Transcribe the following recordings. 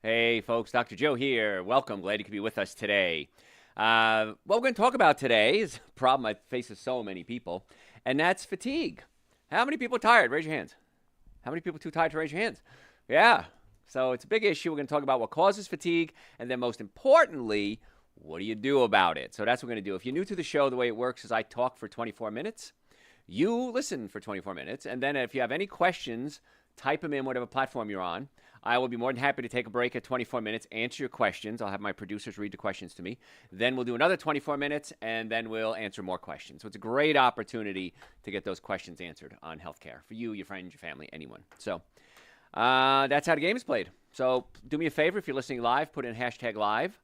Hey, folks, Dr. Joe here. Welcome. Glad you could be with us today. What we're going to talk about today is a problem that faces so many people, and that's fatigue. How many people are tired? Raise your hands. How many people are too tired to raise your hands? Yeah. So it's a big issue. We're going to talk about what causes fatigue, and then most importantly, what do you do about it? So that's what we're going to do. If you're new to the show, the way it works is I talk for 24 minutes. You listen for 24 minutes, and then if you have any questions, type them in whatever platform you're on. I will be more than happy to take a break at 24 minutes, answer your questions. I'll have my producers read the questions to me. Then we'll do another 24 minutes, and then we'll answer more questions. So it's a great opportunity to get those questions answered on healthcare for you, your friends, your family, anyone. So that's how the game is played. So do me a favor, if you're listening live, put in hashtag live.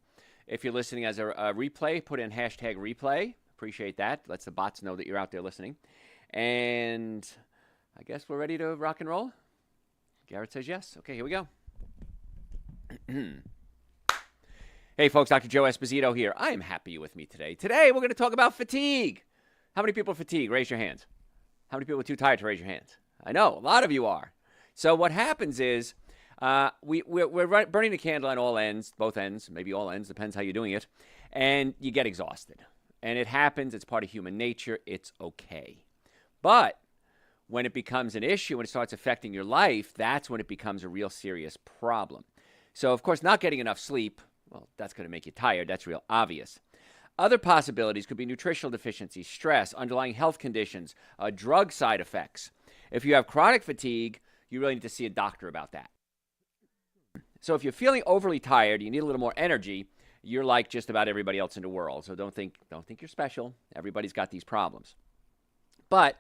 If you're listening as a replay, put in hashtag replay. Appreciate that. Lets the bots know that you're out there listening. And I guess we're ready to rock and roll. Garrett says yes. Okay, here we go. Hey, folks, Dr. Joe Esposito here. I am happy you're with me today. Today, we're going to talk about fatigue. How many people are fatigued? Raise your hands. How many people are too tired to raise your hands? I know, a lot of you are. So what happens is we're burning the candle on all ends, both ends, maybe all ends, depends how you're doing it, and you get exhausted. And it happens. It's part of human nature. It's okay. But when it becomes an issue, when it starts affecting your life, that's when it becomes a real serious problem. So, of course, not getting enough sleep, well, that's going to make you tired. That's real obvious. Other possibilities could be nutritional deficiencies, stress, underlying health conditions, drug side effects. If you have chronic fatigue, you really need to see a doctor about that. So if you're feeling overly tired, you need a little more energy, you're like just about everybody else in the world. So don't think you're special. Everybody's got these problems. But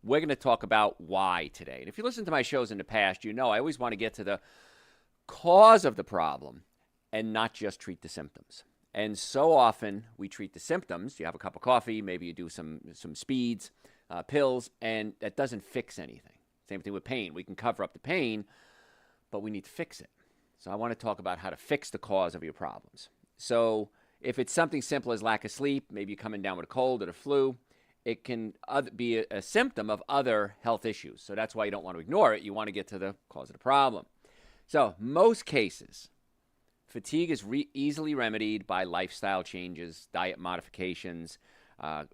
we're going to talk about why today. And if you listen to my shows in the past, you know I always want to get to the cause of the problem and not just treat the symptoms. And so often we treat the symptoms. You have a cup of coffee, maybe you do some speeds, pills, and that doesn't fix anything. Same thing with pain. We can cover up the pain, but we need to fix it. So I want to talk about how to fix the cause of your problems. So if it's something simple as lack of sleep, maybe you're coming down with a cold or the flu, it can be a symptom of other health issues. So that's why you don't want to ignore it. You want to get to the cause of the problem. So most cases, fatigue is easily remedied by lifestyle changes, diet modifications,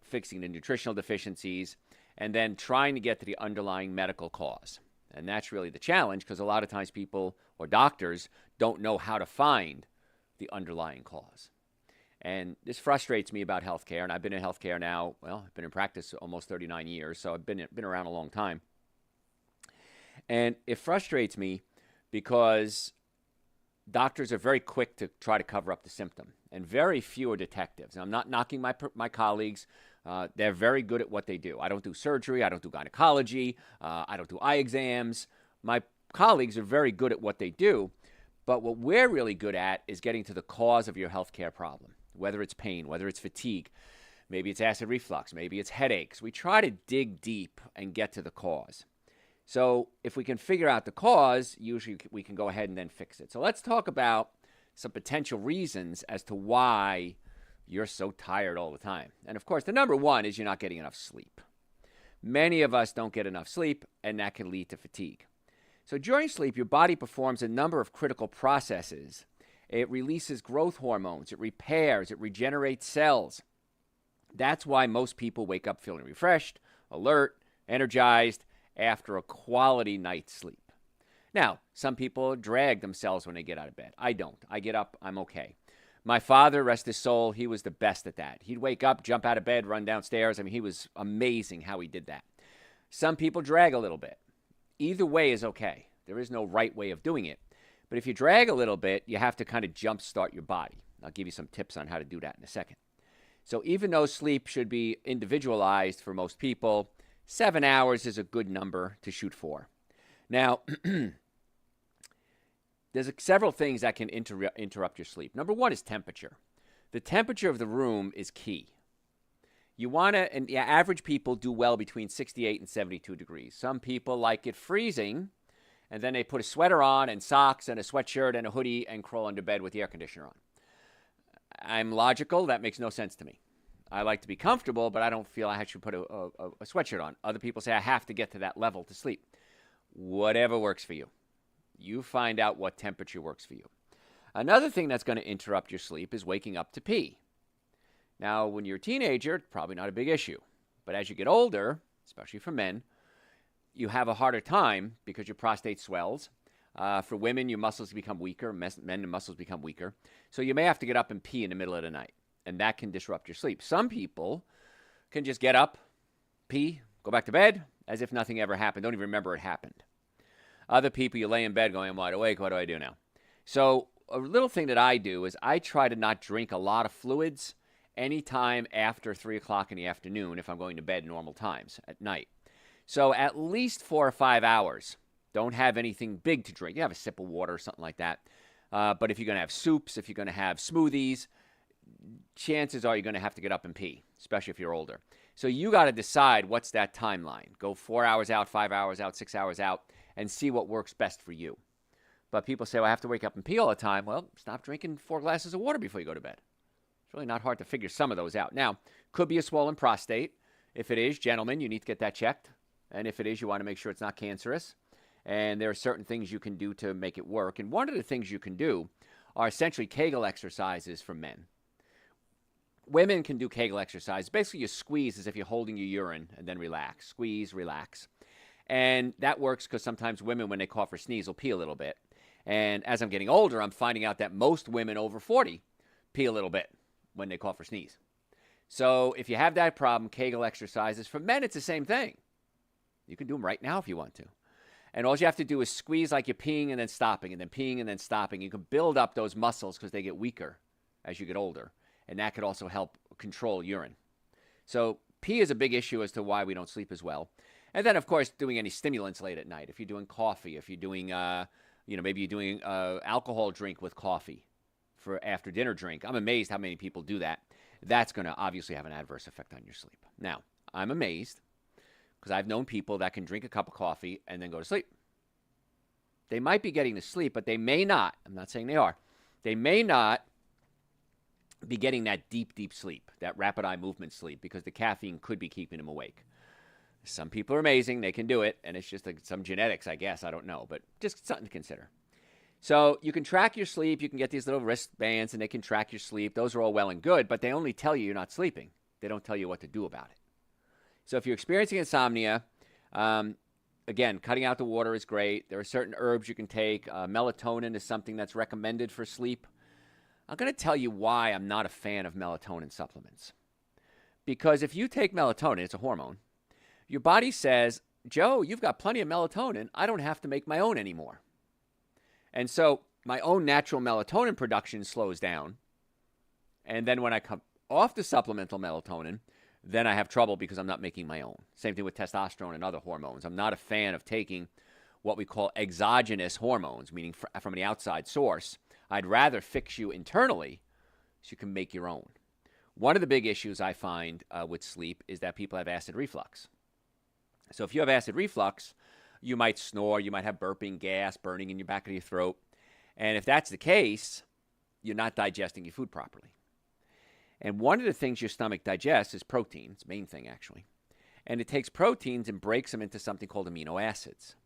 fixing the nutritional deficiencies, and then trying to get to the underlying medical cause. And that's really the challenge, because a lot of times people or doctors don't know how to find the underlying cause. And this frustrates me about healthcare, and I've been in healthcare now, well, I've been in practice almost 39 years, so I've been around a long time. And it frustrates me because doctors are very quick to try to cover up the symptom, and very few are detectives. And I'm not knocking my colleagues. They're very good at what they do. I don't do surgery. I don't do gynecology. I don't do eye exams. My colleagues are very good at what they do. But what we're really good at is getting to the cause of your healthcare problem, whether it's pain, whether it's fatigue, maybe it's acid reflux, maybe it's headaches. We try to dig deep and get to the cause. So if we can figure out the cause, usually we can go ahead and then fix it. So let's talk about some potential reasons as to why you're so tired all the time. And of course, the number one is you're not getting enough sleep. Many of us don't get enough sleep, and that can lead to fatigue. So during sleep, your body performs a number of critical processes. It releases growth hormones, it repairs, it regenerates cells. That's why most people wake up feeling refreshed, alert, energized after a quality night's sleep. Now, some people drag themselves when they get out of bed. I don't. I get up, I'm okay. My father, rest his soul, he was the best at that. He'd wake up, jump out of bed, run downstairs. I mean, he was amazing how he did that. Some people drag a little bit. Either way is okay. There is no right way of doing it. But if you drag a little bit, you have to kind of jumpstart your body. I'll give you some tips on how to do that in a second. So even though sleep should be individualized for most people, 7 hours is a good number to shoot for. Now, there's several things that can interrupt your sleep. Number one is temperature. The temperature of the room is key. You want to, and average people do well between 68 and 72 degrees. Some people like it freezing, and then they put a sweater on and socks and a sweatshirt and a hoodie and crawl under bed with the air conditioner on. I'm logical. That makes no sense to me. I like to be comfortable, but I don't feel I should put a sweatshirt on. Other people say I have to get to that level to sleep. Whatever works for you. You find out what temperature works for you. Another thing that's going to interrupt your sleep is waking up to pee. Now, when you're a teenager, it's probably not a big issue. But as you get older, especially for men, you have a harder time because your prostate swells. For women, your muscles become weaker. Men, the muscles become weaker. So you may have to get up and pee in the middle of the night, and that can disrupt your sleep. Some people can just get up, pee, go back to bed as if nothing ever happened. Don't even remember it happened. Other people, you lay in bed going, I'm wide awake. What do I do now? So a little thing that I do is I try to not drink a lot of fluids anytime after 3 o'clock in the afternoon if I'm going to bed normal times at night. So at least 4 or 5 hours. Don't have anything big to drink. You have a sip of water or something like that. But if you're going to have soups, if you're going to have smoothies, chances are you're going to have to get up and pee, especially if you're older. So you got to decide what's that timeline. Go 4 hours out, 5 hours out, 6 hours out, and see what works best for you. But people say, well, I have to wake up and pee all the time. Well, stop drinking 4 glasses of water before you go to bed. It's really not hard to figure some of those out. Now, could be a swollen prostate. If it is, gentlemen, you need to get that checked. And if it is, you want to make sure it's not cancerous. And there are certain things you can do to make it work. And one of the things you can do are essentially Kegel exercises for men. Women can do Kegel exercise. Basically, you squeeze as if you're holding your urine and then relax. Squeeze, relax. And that works because sometimes women, when they cough or sneeze, will pee a little bit. And as I'm getting older, I'm finding out that most women over 40 pee a little bit when they cough or sneeze. So if you have that problem, Kegel exercises. For men, it's the same thing. You can do them right now if you want to. And all you have to do is squeeze like you're peeing and then stopping, and then peeing and then stopping. You can build up those muscles because they get weaker as you get older. And that could also help control urine. So pee is a big issue as to why we don't sleep as well. And then, of course, doing any stimulants late at night. If you're doing coffee, if you're doing, maybe you're doing alcohol drink with coffee for after dinner drink. I'm amazed how many people do that. That's going to obviously have an adverse effect on your sleep. Now, I'm amazed because I've known people that can drink a cup of coffee and then go to sleep. They might be getting to sleep, but they may not. I'm not saying they are. They may not be getting that deep, deep sleep, that rapid eye movement sleep, because the caffeine could be keeping them awake. Some people are amazing. They can do it, and it's just some genetics, I guess. I don't know, but just something to consider. So you can track your sleep. You can get these little wristbands, and they can track your sleep. Those are all well and good, but they only tell you you're not sleeping. They don't tell you what to do about it. So if you're experiencing insomnia, again, cutting out the water is great. There are certain herbs you can take. Melatonin is something that's recommended for sleep. I'm going to tell you why I'm not a fan of melatonin supplements. Because if you take melatonin, it's a hormone, your body says, Joe, you've got plenty of melatonin. I don't have to make my own anymore. And so my own natural melatonin production slows down. And then when I come off the supplemental melatonin, then I have trouble because I'm not making my own. Same thing with testosterone and other hormones. I'm not a fan of taking what we call exogenous hormones, meaning from the outside source. I'd rather fix you internally so you can make your own. One of the big issues I find with sleep is that people have acid reflux. So if you have acid reflux, you might snore, you might have burping, gas, burning in your back of your throat. And if that's the case, you're not digesting your food properly. And one of the things your stomach digests is protein. It's the main thing, actually. And it takes proteins and breaks them into something called amino acids.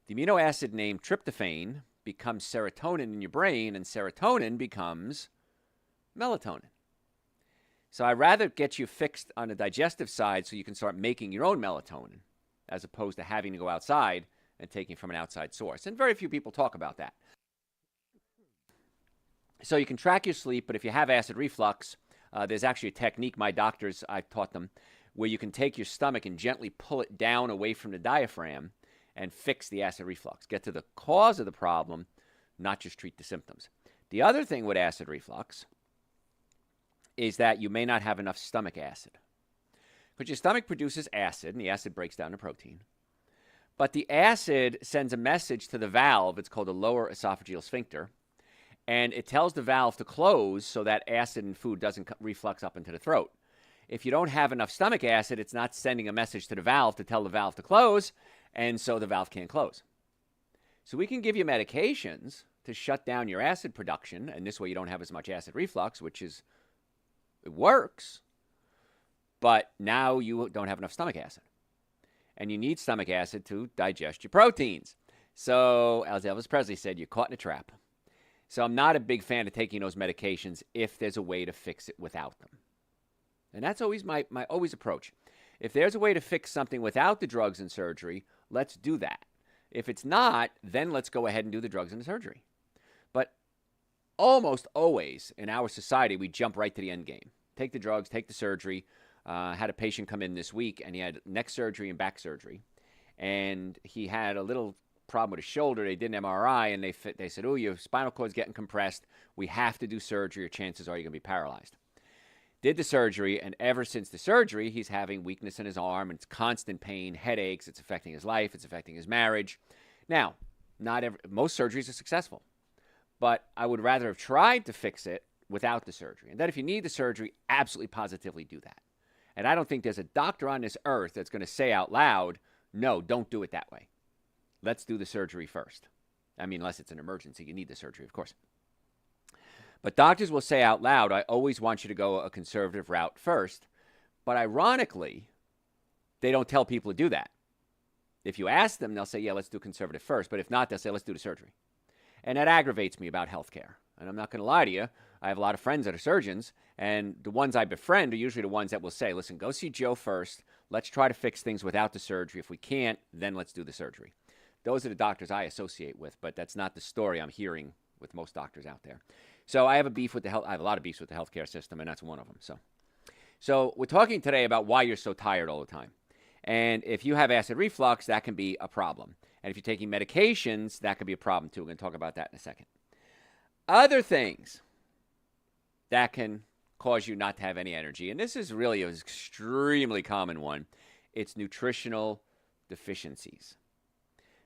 The amino acid named tryptophan becomes serotonin in your brain, and serotonin becomes melatonin. So I'd rather get you fixed on the digestive side so you can start making your own melatonin, as opposed to having to go outside and taking from an outside source. And very few people talk about that. So you can track your sleep, but if you have acid reflux, there's actually a technique my doctors, I've taught them, where you can take your stomach and gently pull it down away from the diaphragm and fix the acid reflux. Get to the cause of the problem, not just treat the symptoms. The other thing with acid reflux is that you may not have enough stomach acid. Because your stomach produces acid, and the acid breaks down to protein. But the acid sends a message to the valve. It's called the lower esophageal sphincter. And it tells the valve to close so that acid in food doesn't reflux up into the throat. If you don't have enough stomach acid, it's not sending a message to the valve to tell the valve to close, and so the valve can't close. So we can give you medications to shut down your acid production, and this way you don't have as much acid reflux, it works, but now you don't have enough stomach acid. And you need stomach acid to digest your proteins. So, as Elvis Presley said, you're caught in a trap. So I'm not a big fan of taking those medications if there's a way to fix it without them. And that's always my always approach. If there's a way to fix something without the drugs and surgery, let's do that. If it's not, then let's go ahead and do the drugs and the surgery. But almost always in our society, we jump right to the end game. Take the drugs, take the surgery. Had a patient come in this week, and he had neck surgery and back surgery. And he had a little problem with his shoulder. They did an MRI, and they said, oh, your spinal cord's getting compressed. We have to do surgery, or chances are you're going to be paralyzed. Did the surgery, and ever since the surgery, he's having weakness in his arm, and it's constant pain, headaches. It's affecting his life. It's affecting his marriage. Now, most surgeries are successful, but I would rather have tried to fix it without the surgery. And then if you need the surgery, absolutely positively do that. And I don't think there's a doctor on this earth that's going to say out loud, no, don't do it that way. Let's do the surgery first. I mean, unless it's an emergency, you need the surgery, of course. But doctors will say out loud, I always want you to go a conservative route first. But ironically, they don't tell people to do that. If you ask them, they'll say, yeah, let's do conservative first. But if not, they'll say, let's do the surgery. And that aggravates me about healthcare. And I'm not going to lie to you. I have a lot of friends that are surgeons, and the ones I befriend are usually the ones that will say, listen, go see Joe first. Let's try to fix things without the surgery. If we can't, then let's do the surgery. Those are the doctors I associate with, but that's not the story I'm hearing with most doctors out there. So I have a lot of beefs with the healthcare system, and that's one of them. So we're talking today about why you're so tired all the time. And if you have acid reflux, that can be a problem. And if you're taking medications, that could be a problem too. We're going to talk about that in a second. Other things that can cause you not to have any energy, and this is really an extremely common one, it's nutritional deficiencies.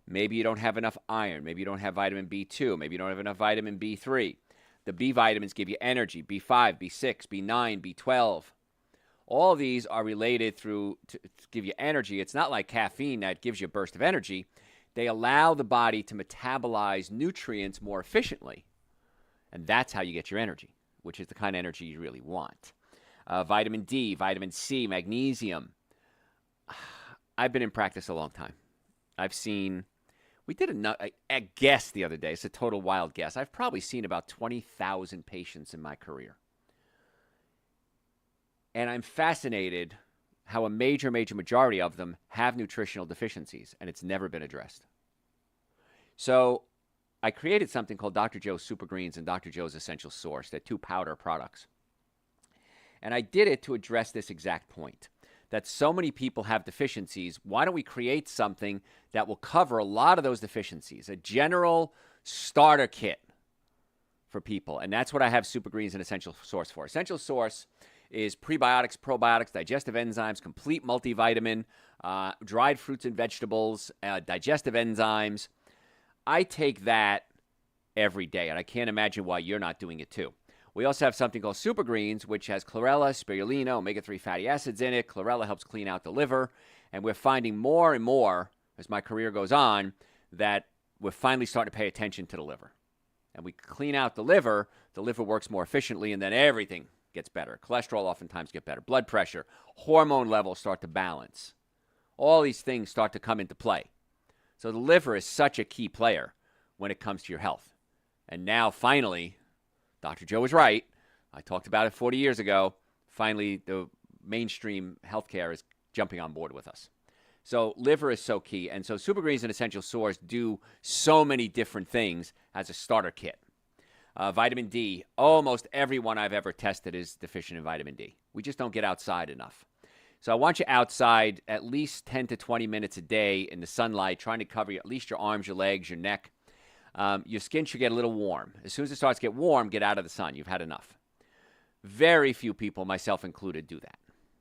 Maybe you don't have enough iron. Maybe you don't have vitamin B2. Maybe you don't have enough vitamin B3. The B vitamins give you energy, B5, B6, B9, B12. All of these are related to give you energy. It's not like caffeine that gives you a burst of energy. They allow the body to metabolize nutrients more efficiently. And that's how you get your energy, which is the kind of energy you really want. Vitamin D, vitamin C, magnesium. I've been in practice a long time. We did a guess the other day. It's a total wild guess. I've probably seen about 20,000 patients in my career. And I'm fascinated how a major majority of them have nutritional deficiencies, and it's never been addressed. So I created something called Dr. Joe's Super Greens and Dr. Joe's Essential Source. They're 2 powder products. And I did it to address this exact point, that so many people have deficiencies. Why don't we create something that will cover a lot of those deficiencies, a general starter kit for people? And that's what I have Super Greens and Essential Source for. Essential Source is prebiotics, probiotics, digestive enzymes, complete multivitamin, dried fruits and vegetables, digestive enzymes. I take that every day, and I can't imagine why you're not doing it too. We also have something called Super Greens, which has chlorella, spirulina, omega-3 fatty acids in it. Chlorella helps clean out the liver, and we're finding more and more, as my career goes on, that we're finally starting to pay attention to the liver. And we clean out the liver works more efficiently, and then everything gets better. Cholesterol oftentimes get better. Blood pressure, hormone levels start to balance. All these things start to come into play. So the liver is such a key player when it comes to your health. And now, finally, Dr. Joe was right. I talked about it 40 years ago. Finally, the mainstream healthcare is jumping on board with us. So liver is so key. And so Super Greens and Essential Source do so many different things as a starter kit. Vitamin D, almost everyone I've ever tested is deficient in vitamin D. We just don't get outside enough. So I want you outside at least 10 to 20 minutes a day in the sunlight, trying to cover at least your arms, your legs, your neck. Your skin should get a little warm. As soon as it starts to get warm, get out of the sun. You've had enough. Very few people, myself included, do that.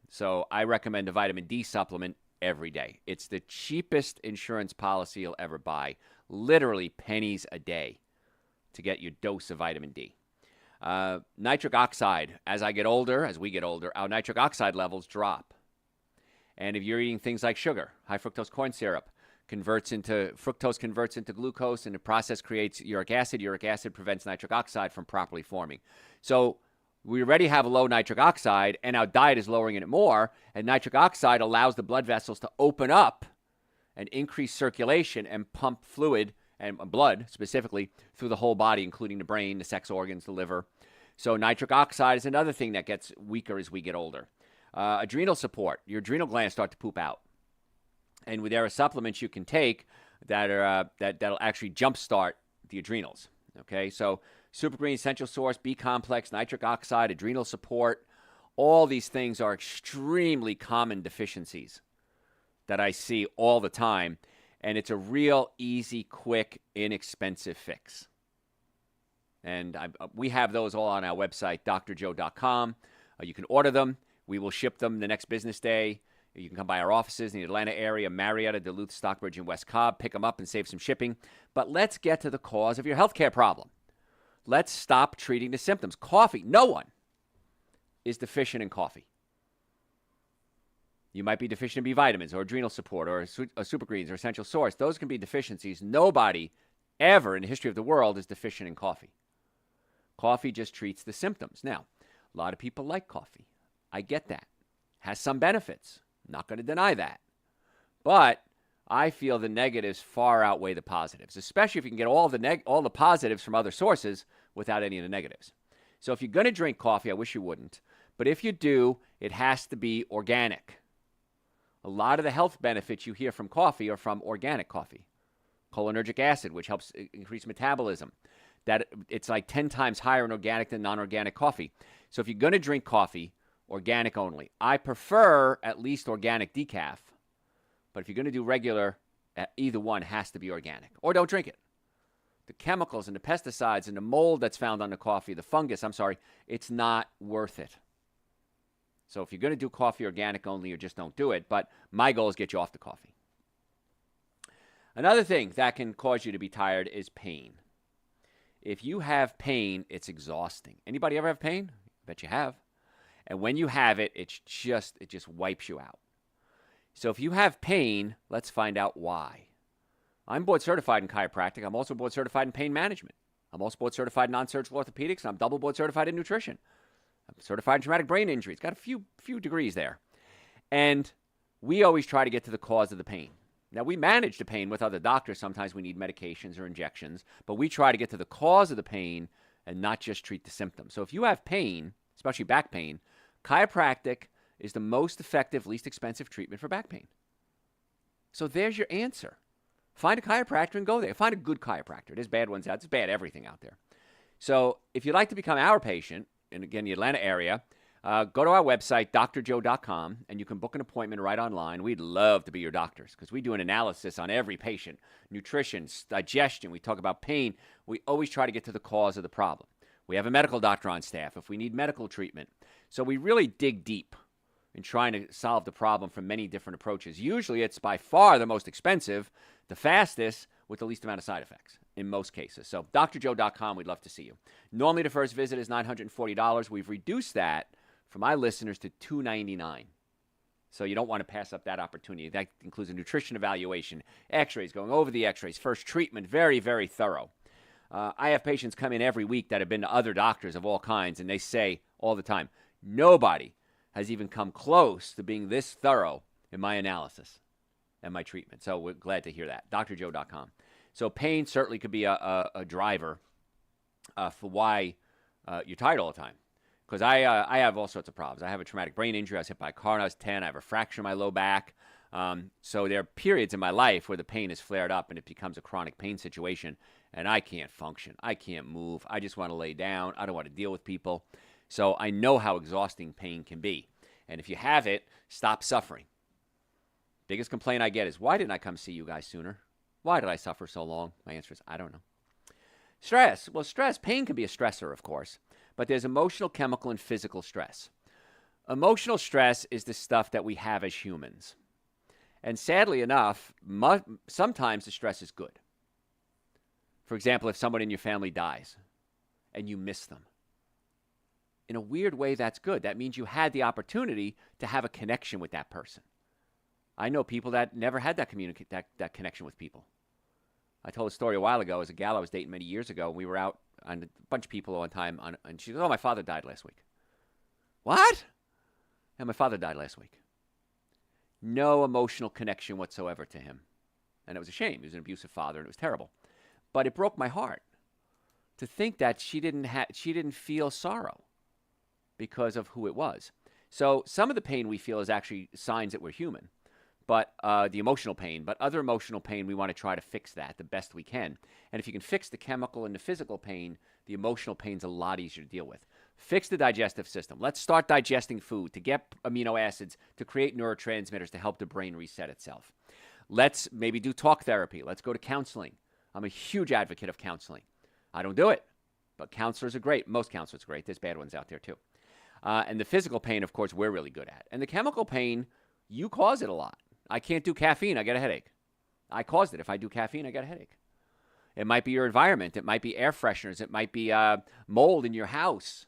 So I recommend a vitamin D supplement every day. It's the cheapest insurance policy you'll ever buy. Literally pennies a day to get your dose of vitamin D. Nitric oxide, as we get older, our nitric oxide levels drop. And if you're eating things like sugar, high fructose corn syrup, fructose converts into glucose, and the process creates uric acid. Uric acid prevents nitric oxide from properly forming. So we already have a low nitric oxide, and our diet is lowering it more, and nitric oxide allows the blood vessels to open up and increase circulation and pump fluid and blood specifically through the whole body, including the brain, the sex organs, the liver. So nitric oxide is another thing that gets weaker as we get older. Adrenal support. Your adrenal glands start to poop out. And there are supplements you can take that are that'll actually jumpstart the adrenals. Okay, so Super Green, Essential Source, B Complex, nitric oxide, adrenal support, all these things are extremely common deficiencies that I see all the time. And it's a real easy, quick, inexpensive fix. And we have those all on our website, drjoe.com. You can order them. We will ship them the next business day. You can come by our offices in the Atlanta area, Marietta, Duluth, Stockbridge, and West Cobb. Pick them up and save some shipping. But let's get to the cause of your healthcare problem. Let's stop treating the symptoms. Coffee. No one is deficient in coffee. You might be deficient in B vitamins or adrenal support or super greens or essential source. Those can be deficiencies. Nobody ever in the history of the world is deficient in coffee. Coffee just treats the symptoms. Now, a lot of people like coffee. I get that. Has some benefits. Not going to deny that. But I feel the negatives far outweigh the positives, especially if you can get all the positives from other sources without any of the negatives. So if you're going to drink coffee, I wish you wouldn't. But if you do, it has to be organic. A lot of the health benefits you hear from coffee are from organic coffee. Cholinergic acid, which helps increase metabolism. That it's like 10 times higher in organic than non-organic coffee. So if you're going to drink coffee, organic only. I prefer at least organic decaf. But if you're going to do regular, either one has to be organic. Or don't drink it. The chemicals and the pesticides and the mold that's found on the coffee, the fungus, it's not worth it. So if you're going to do coffee organic only, or just don't do it. But my goal is get you off the coffee. Another thing that can cause you to be tired is pain. If you have pain, it's exhausting. Anybody ever have pain? I bet you have. And when you have it, it just wipes you out. So if you have pain, let's find out why. I'm board certified in chiropractic. I'm also board certified in pain management. I'm also board certified in non-surgical orthopedics, and I'm double board certified in nutrition. I'm certified in traumatic brain injuries. Got a few degrees there. And we always try to get to the cause of the pain. Now, we manage the pain with other doctors. Sometimes we need medications or injections, but we try to get to the cause of the pain and not just treat the symptoms. So if you have pain, especially back pain, chiropractic is the most effective, least expensive treatment for back pain. So there's your answer. Find a chiropractor and go there. Find a good chiropractor. There's bad ones out. There's bad everything out there. So if you'd like to become our patient, and again, the Atlanta area, go to our website, drjoe.com, and you can book an appointment right online. We'd love to be your doctors because we do an analysis on every patient, nutrition, digestion. We talk about pain. We always try to get to the cause of the problem. We have a medical doctor on staff if we need medical treatment. So we really dig deep in trying to solve the problem from many different approaches. Usually it's by far the most expensive, the fastest, with the least amount of side effects in most cases. So drjoe.com, we'd love to see you. Normally the first visit is $940. We've reduced that for my listeners to $299. So you don't want to pass up that opportunity. That includes a nutrition evaluation, x-rays, going over the x-rays, first treatment, very, very thorough. I have patients come in every week that have been to other doctors of all kinds, and they say all the time, nobody has even come close to being this thorough in my analysis and my treatment. So we're glad to hear that. drjoe.com. So pain certainly could be a driver for why you're tired all the time. Because I have all sorts of problems. I have a traumatic brain injury. I was hit by a car when I was 10. I have a fracture in my low back. So there are periods in my life where the pain is flared up and it becomes a chronic pain situation. And I can't function. I can't move. I just want to lay down. I don't want to deal with people. So I know how exhausting pain can be. And if you have it, stop suffering. Biggest complaint I get is, why didn't I come see you guys sooner? Why did I suffer so long? My answer is, I don't know. Stress. Well, pain can be a stressor, of course. But there's emotional, chemical, and physical stress. Emotional stress is the stuff that we have as humans. And sadly enough, sometimes the stress is good. For example, if someone in your family dies and you miss them. In a weird way, that's good. That means you had the opportunity to have a connection with that person. I know people that never had that connection with people. I told a story a while ago as a gal I was dating many years ago. We were out on a bunch of people one time, and she goes, "Oh, my father died last week." What? And my father died last week. No emotional connection whatsoever to him. And it was a shame. He was an abusive father, and it was terrible. But it broke my heart to think that she didn't feel sorrow because of who it was. So some of the pain we feel is actually signs that we're human, but the emotional pain. But other emotional pain, we want to try to fix that the best we can. And if you can fix the chemical and the physical pain, the emotional pain's a lot easier to deal with. Fix the digestive system. Let's start digesting food to get amino acids, to create neurotransmitters to help the brain reset itself. Let's maybe do talk therapy. Let's go to counseling. I'm a huge advocate of counseling. I don't do it, but counselors are great. Most counselors are great. There's bad ones out there too. And the physical pain, of course, we're really good at. And the chemical pain, you cause it a lot. I can't do caffeine. I get a headache. I caused it. If I do caffeine, I get a headache. It might be your environment. It might be air fresheners. It might be mold in your house.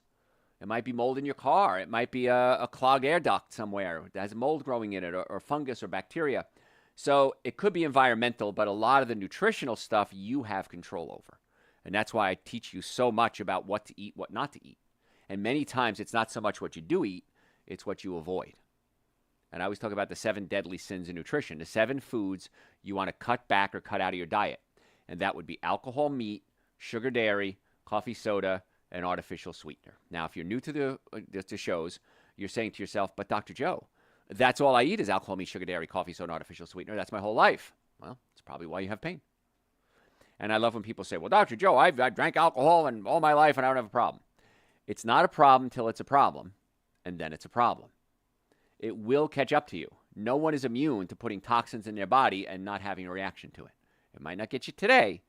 It might be mold in your car. It might be a clogged air duct somewhere that has mold growing in it, or fungus or bacteria. So it could be environmental, but a lot of the nutritional stuff you have control over. And that's why I teach you so much about what to eat, what not to eat. And many times it's not so much what you do eat, it's what you avoid. And I always talk about the 7 deadly sins in nutrition, the 7 foods you want to cut back or cut out of your diet. And that would be alcohol, meat, sugar, dairy, coffee, soda, and artificial sweetener. Now, if you're new to the shows, you're saying to yourself, but Dr. Joe, that's all I eat is alcohol, meat, sugar, dairy, coffee, soda, and artificial sweetener. That's my whole life. Well, it's probably why you have pain. And I love when people say, well, Dr. Joe, I drank alcohol and all my life and I don't have a problem. It's not a problem till it's a problem, and then it's a problem. It will catch up to you. No one is immune to putting toxins in their body and not having a reaction to it. It might not get you today,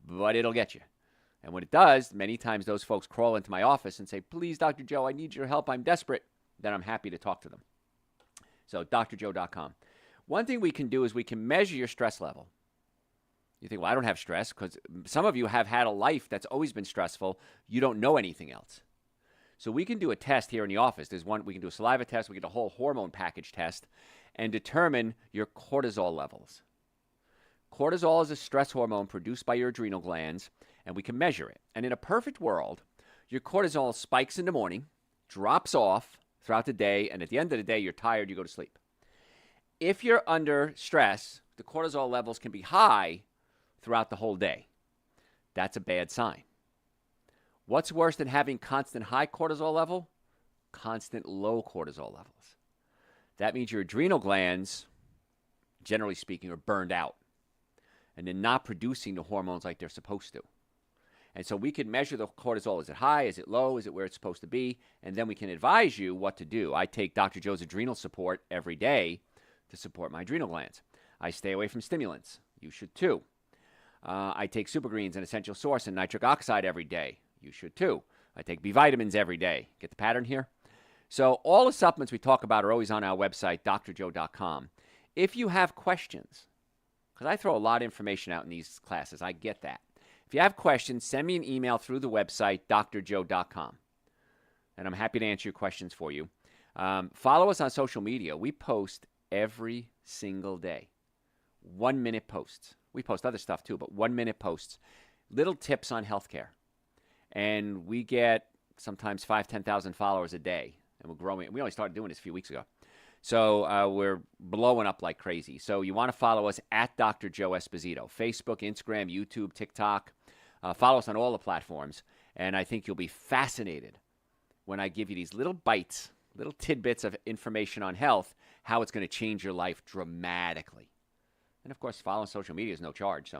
but it'll get you. And when it does, many times those folks crawl into my office and say, please, Dr. Joe, I need your help. I'm desperate. Then I'm happy to talk to them. So drjoe.com. One thing we can do is we can measure your stress level. You think, well, I don't have stress, because some of you have had a life that's always been stressful. You don't know anything else. So we can do a test here in the office. There's one, we can do a saliva test. We can do a whole hormone package test and determine your cortisol levels. Cortisol is a stress hormone produced by your adrenal glands, and we can measure it. And in a perfect world, your cortisol spikes in the morning, drops off throughout the day, and at the end of the day, you're tired, you go to sleep. If you're under stress, the cortisol levels can be high throughout the whole day. That's a bad sign. What's worse than having constant high cortisol level? Constant low cortisol levels. That means your adrenal glands, generally speaking, are burned out, and they're not producing the hormones like they're supposed to. And so we can measure the cortisol. Is it high? Is it low? Is it where it's supposed to be? And then we can advise you what to do. I take Dr. Joe's adrenal support every day to support my adrenal glands. I stay away from stimulants. You should too. I take Super Greens and Essential Source and nitric oxide every day. You should too. I take B vitamins every day. Get the pattern here? So all the supplements we talk about are always on our website, drjoe.com. If you have questions, because I throw a lot of information out in these classes, I get that. If you have questions, send me an email through the website, drjoe.com. And I'm happy to answer your questions for you. Follow us on social media. We post every single day. 1-minute posts. We post other stuff too, but 1-minute posts. Little tips on healthcare. And we get sometimes 5,000, 10,000 followers a day. And we're growing. We only started doing this a few weeks ago. So we're blowing up like crazy. So you want to follow us at Dr. Joe Esposito. Facebook, Instagram, YouTube, TikTok. Follow us on all the platforms. And I think you'll be fascinated when I give you these little bites, little tidbits of information on health, how it's going to change your life dramatically. And, of course, following social media is no charge.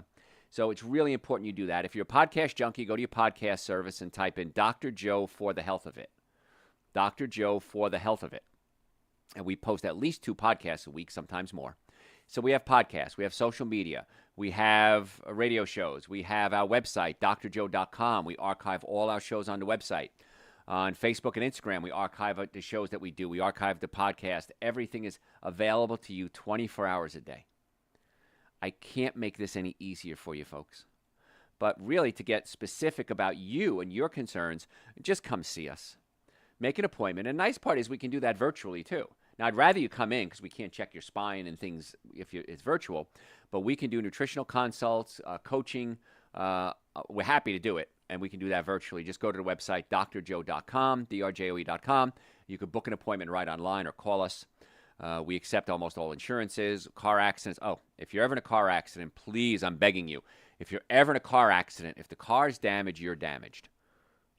So it's really important you do that. If you're a podcast junkie, go to your podcast service and type in Dr. Joe for the health of it. Dr. Joe for the health of it. And we post at least 2 podcasts a week, sometimes more. So we have podcasts. We have social media. We have radio shows. We have our website, drjoe.com. We archive all our shows on the website. On Facebook and Instagram, we archive the shows that we do. We archive the podcast. Everything is available to you 24 hours a day. I can't make this any easier for you folks. But really, to get specific about you and your concerns, just come see us. Make an appointment. And the nice part is we can do that virtually too. Now, I'd rather you come in because we can't check your spine and things if it's virtual. But we can do nutritional consults, coaching. We're happy to do it. And we can do that virtually. Just go to the website, drjoe.com, drjoe.com. You could book an appointment right online or call us. We accept almost all insurances, car accidents. Oh, if you're ever in a car accident, please, I'm begging you. If you're ever in a car accident, if the car's damaged, you're damaged.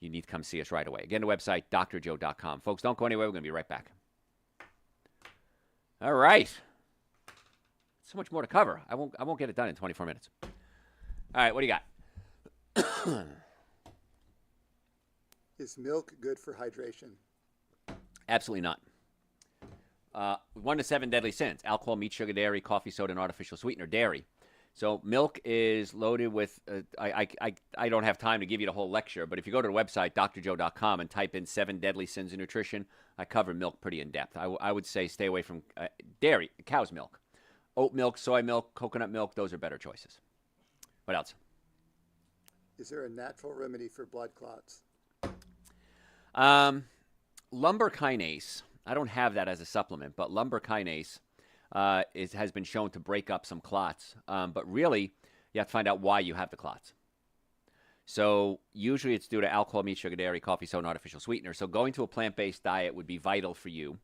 You need to come see us right away. Again, the website, drjoe.com. Folks, don't go anywhere. We're going to be right back. All right. So much more to cover. I won't get it done in 24 minutes. All right, what do you got? Is milk good for hydration? Absolutely not. 1 to 7 deadly sins: alcohol, meat, sugar, dairy, coffee, soda, and artificial sweetener, dairy. So milk is loaded with, I don't have time to give you the whole lecture, but if you go to the website, drjoe.com, and type in 7 deadly sins of nutrition, I cover milk pretty in depth. I would say stay away from dairy, cow's milk. Oat milk, soy milk, coconut milk, those are better choices. What else? Is there a natural remedy for blood clots? Lumbar kinase, I don't have that as a supplement, but lumbar kinase has been shown to break up some clots. But really, you have to find out why you have the clots. So usually it's due to alcohol, meat, sugar, dairy, coffee, soda, and artificial sweetener. So going to a plant-based diet would be vital for you.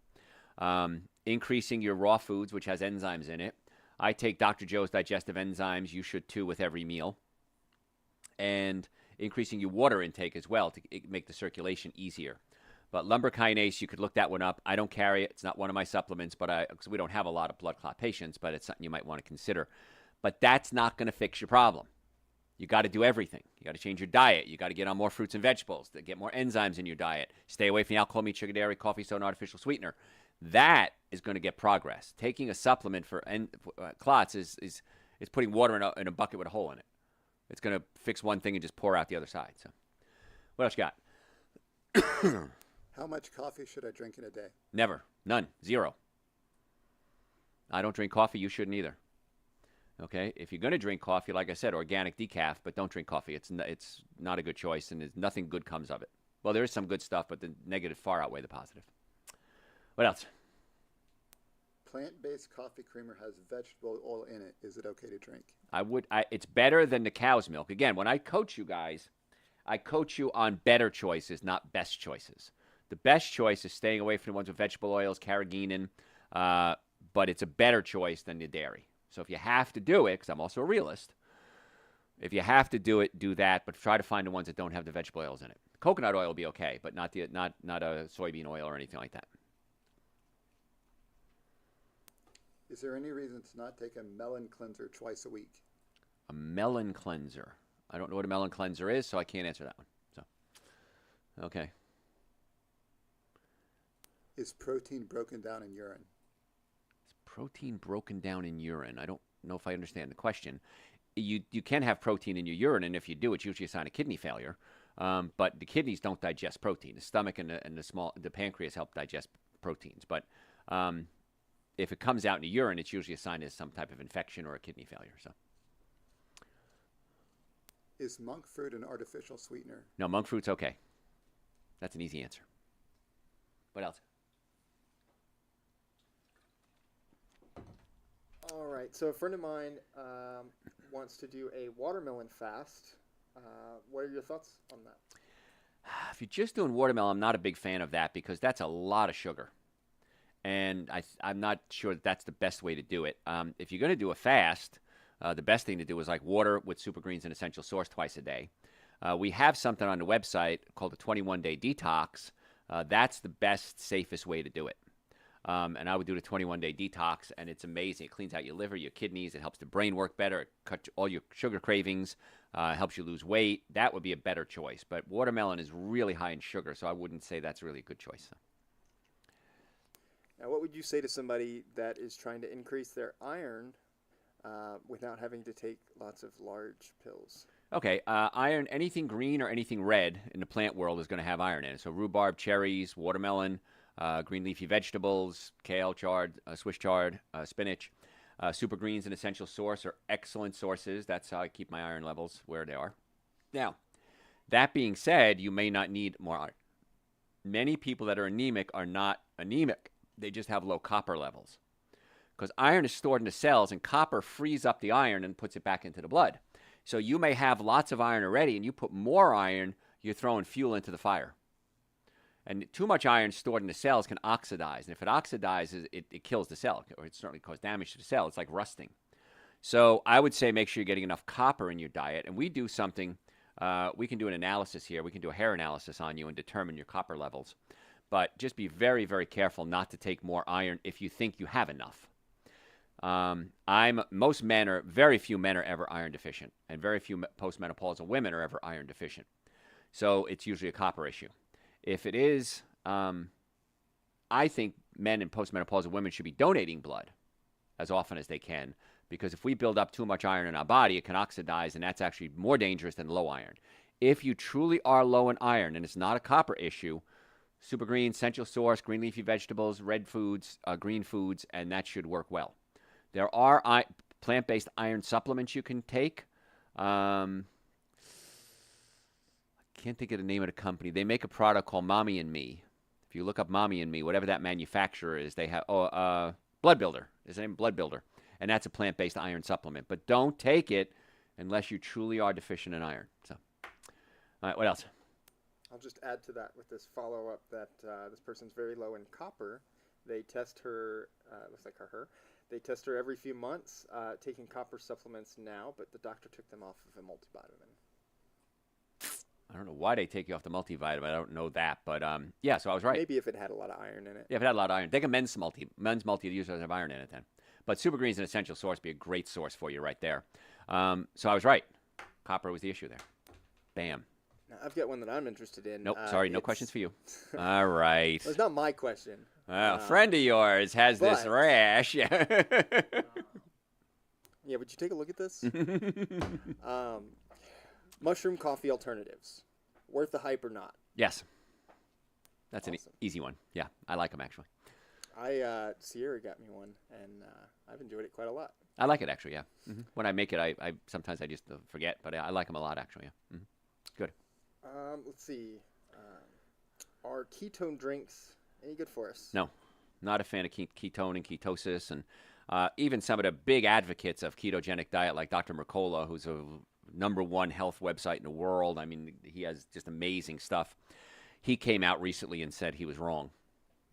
Increasing your raw foods, which has enzymes in it. I take Dr. Joe's digestive enzymes. You should too with every meal. And increasing your water intake as well to make the circulation easier. But lumbar kinase, you could look that one up. I don't carry it. It's not one of my supplements, but because we don't have a lot of blood clot patients, but it's something you might want to consider. But that's not going to fix your problem. You got to do everything. You got to change your diet. You got to get on more fruits and vegetables to get more enzymes in your diet. Stay away from the alcohol, meat, sugar, dairy, coffee, soda, and artificial sweetener. That is going to get progress. Taking a supplement for clots is putting water in a bucket with a hole in it. It's going to fix one thing and just pour out the other side. So, what else you got? How much coffee should I drink in a day? Never. None. Zero. I don't drink coffee. You shouldn't either. Okay? If you're going to drink coffee, like I said, organic decaf, but don't drink coffee. It's not a good choice, and nothing good comes of it. Well, there is some good stuff, but the negative far outweigh the positive. What else? Plant-based coffee creamer has vegetable oil in it. Is it okay to drink? It's better than the cow's milk. Again, when I coach you guys, I coach you on better choices, not best choices. The best choice is staying away from the ones with vegetable oils, carrageenan, but it's a better choice than the dairy. So if you have to do it, because I'm also a realist, if you have to do it, do that, but try to find the ones that don't have the vegetable oils in it. Coconut oil will be okay, but not a soybean oil or anything like that. Is there any reason to not take a melon cleanser twice a week? A melon cleanser. I don't know what a melon cleanser is, so I can't answer that one. So, okay. Is protein broken down in urine? Is protein broken down in urine? I don't know if I understand the question. You can have protein in your urine, and if you do, it's usually a sign of kidney failure. But the kidneys don't digest protein. The stomach and the pancreas help digest proteins. But if it comes out in the urine, it's usually a sign of some type of infection or a kidney failure. So, is monk fruit an artificial sweetener? No, monk fruit's okay. That's an easy answer. What else? All right. So a friend of mine wants to do a watermelon fast. What are your thoughts on that? If you're just doing watermelon, I'm not a big fan of that because that's a lot of sugar. And I'm not sure that's the best way to do it. If you're going to do a fast, the best thing to do is like water with Super Greens and Essential Source twice a day. We have something on the website called the 21-day detox. That's the best, safest way to do it. And I would do the 21-day detox, and it's amazing. It cleans out your liver, your kidneys. It helps the brain work better. It cuts all your sugar cravings, helps you lose weight. That would be a better choice. But watermelon is really high in sugar, so I wouldn't say that's really a good choice. Now, what would you say to somebody that is trying to increase their iron without having to take lots of large pills? Okay, iron, anything green or anything red in the plant world is going to have iron in it. So rhubarb, cherries, watermelon, green leafy vegetables, kale, chard, Swiss chard, spinach. Super Greens and Essential Source are excellent sources. That's how I keep my iron levels where they are. Now, that being said, you may not need more iron. Many people that are anemic are not anemic. They just have low copper levels. Because iron is stored in the cells, and copper frees up the iron and puts it back into the blood. So you may have lots of iron already, and you put more iron, you're throwing fuel into the fire. And too much iron stored in the cells can oxidize. And if it oxidizes, it kills the cell, or it certainly causes damage to the cell. It's like rusting. So I would say make sure you're getting enough copper in your diet. And we do something, we can do an analysis here. We can do a hair analysis on you and determine your copper levels. But just be very, very careful not to take more iron if you think you have enough. Very few men are ever iron deficient, and very few postmenopausal women are ever iron deficient. So it's usually a copper issue. If it is, I think men and postmenopausal women should be donating blood as often as they can, because if we build up too much iron in our body, it can oxidize, and that's actually more dangerous than low iron. If you truly are low in iron and it's not a copper issue, Super Green, Essential Source, green leafy vegetables, red foods, green foods, and that should work well. There are plant-based iron supplements you can take. I can't think of the name of the company. They make a product called Mommy and Me. If you look up Mommy and Me, whatever that manufacturer is, they have Blood Builder. Is the name Blood Builder, and that's a plant-based iron supplement. But don't take it unless you truly are deficient in iron. So, all right, what else? I'll just add to that with this follow-up that this person's very low in copper. They test her, looks like her. They test her every few months, taking copper supplements now, but the doctor took them off of a multivitamin. I don't know why they take you off the multivitamin. I don't know that, but yeah, so I was right. Maybe if it had a lot of iron in it. Yeah, if it had a lot of iron. Take a men's multi. Men's multi usually doesn't have iron in it then. But Super Green's an essential source, be a great source for you right there. So I was right. Copper was the issue there. Bam. Now, I've got one that I'm interested in. Nope, sorry, no questions for you. All right. Well, it's not my question. A friend of yours has this rash. Yeah, would you take a look at this? Mushroom coffee alternatives. Worth the hype or not? Yes. That's Awesome. an easy one. Yeah, I like them actually. Sierra got me one, and I've enjoyed it quite a lot. I like it actually, yeah. When I make it, I sometimes I just forget, but I like them a lot actually, yeah. Good. Let's see. Are ketone drinks any good for us? No, not a fan of ketone and ketosis, and even some of the big advocates of ketogenic diet, like Dr. Mercola, who's a #1 health website in the world. I mean, he has just amazing stuff. He came out recently and said he was wrong,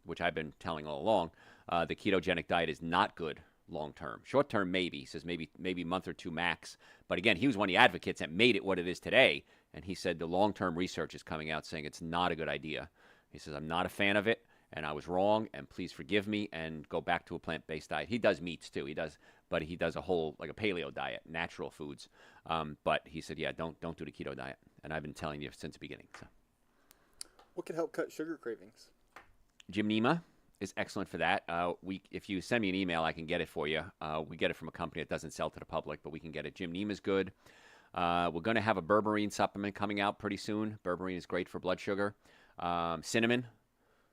which I've been telling all along. The ketogenic diet is not good long term. Short term, maybe. He says maybe a month or two max. But again, he was one of the advocates that made it what it is today. And he said the long term research is coming out saying it's not a good idea. He says, I'm not a fan of it, and I was wrong, and please forgive me, and go back to a plant-based diet. He does meats too. But he does a whole, like a paleo diet, natural foods. But he said, yeah, don't do the keto diet. And I've been telling you since the beginning. So. What can help cut sugar cravings? Gymnema is excellent for that. If you send me an email, I can get it for you. We get it from a company that doesn't sell to the public, but we can get it. Gymnema is good. We're going to have a berberine supplement coming out pretty soon. Berberine is great for blood sugar. Cinnamon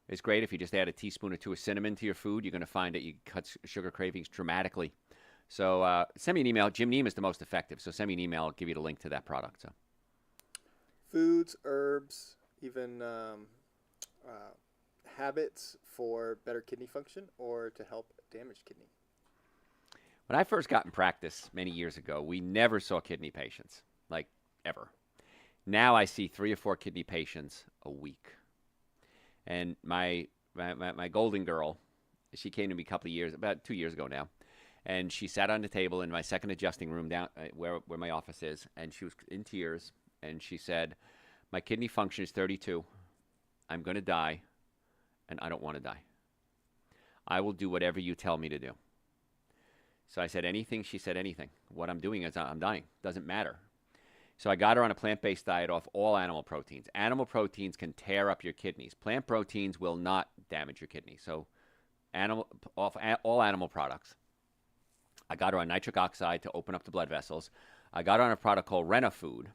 is great. If you just add a teaspoon or two of cinnamon to your food, you're going to find that you cut sugar cravings dramatically. So send me an email. Gymnema is the most effective. So send me an email. I'll give you the link to that product. So. Foods, herbs, even habits for better kidney function or to help damaged kidney. When I first got in practice many years ago, we never saw kidney patients, like ever. Now I see 3 or 4 kidney patients a week. And my golden girl, she came to me about 2 years ago now, and she sat on the table in my second adjusting room down where my office is, and she was in tears, and she said, my kidney function is 32. I'm going to die, and I don't want to die. I will do whatever you tell me to do. So I said anything. She said anything. What I'm doing is I'm dying. Doesn't matter. So I got her on a plant-based diet off all animal proteins. Animal proteins can tear up your kidneys. Plant proteins will not damage your kidneys. So off all animal products. I got her on nitric oxide to open up the blood vessels. I got her on a product called Renafood.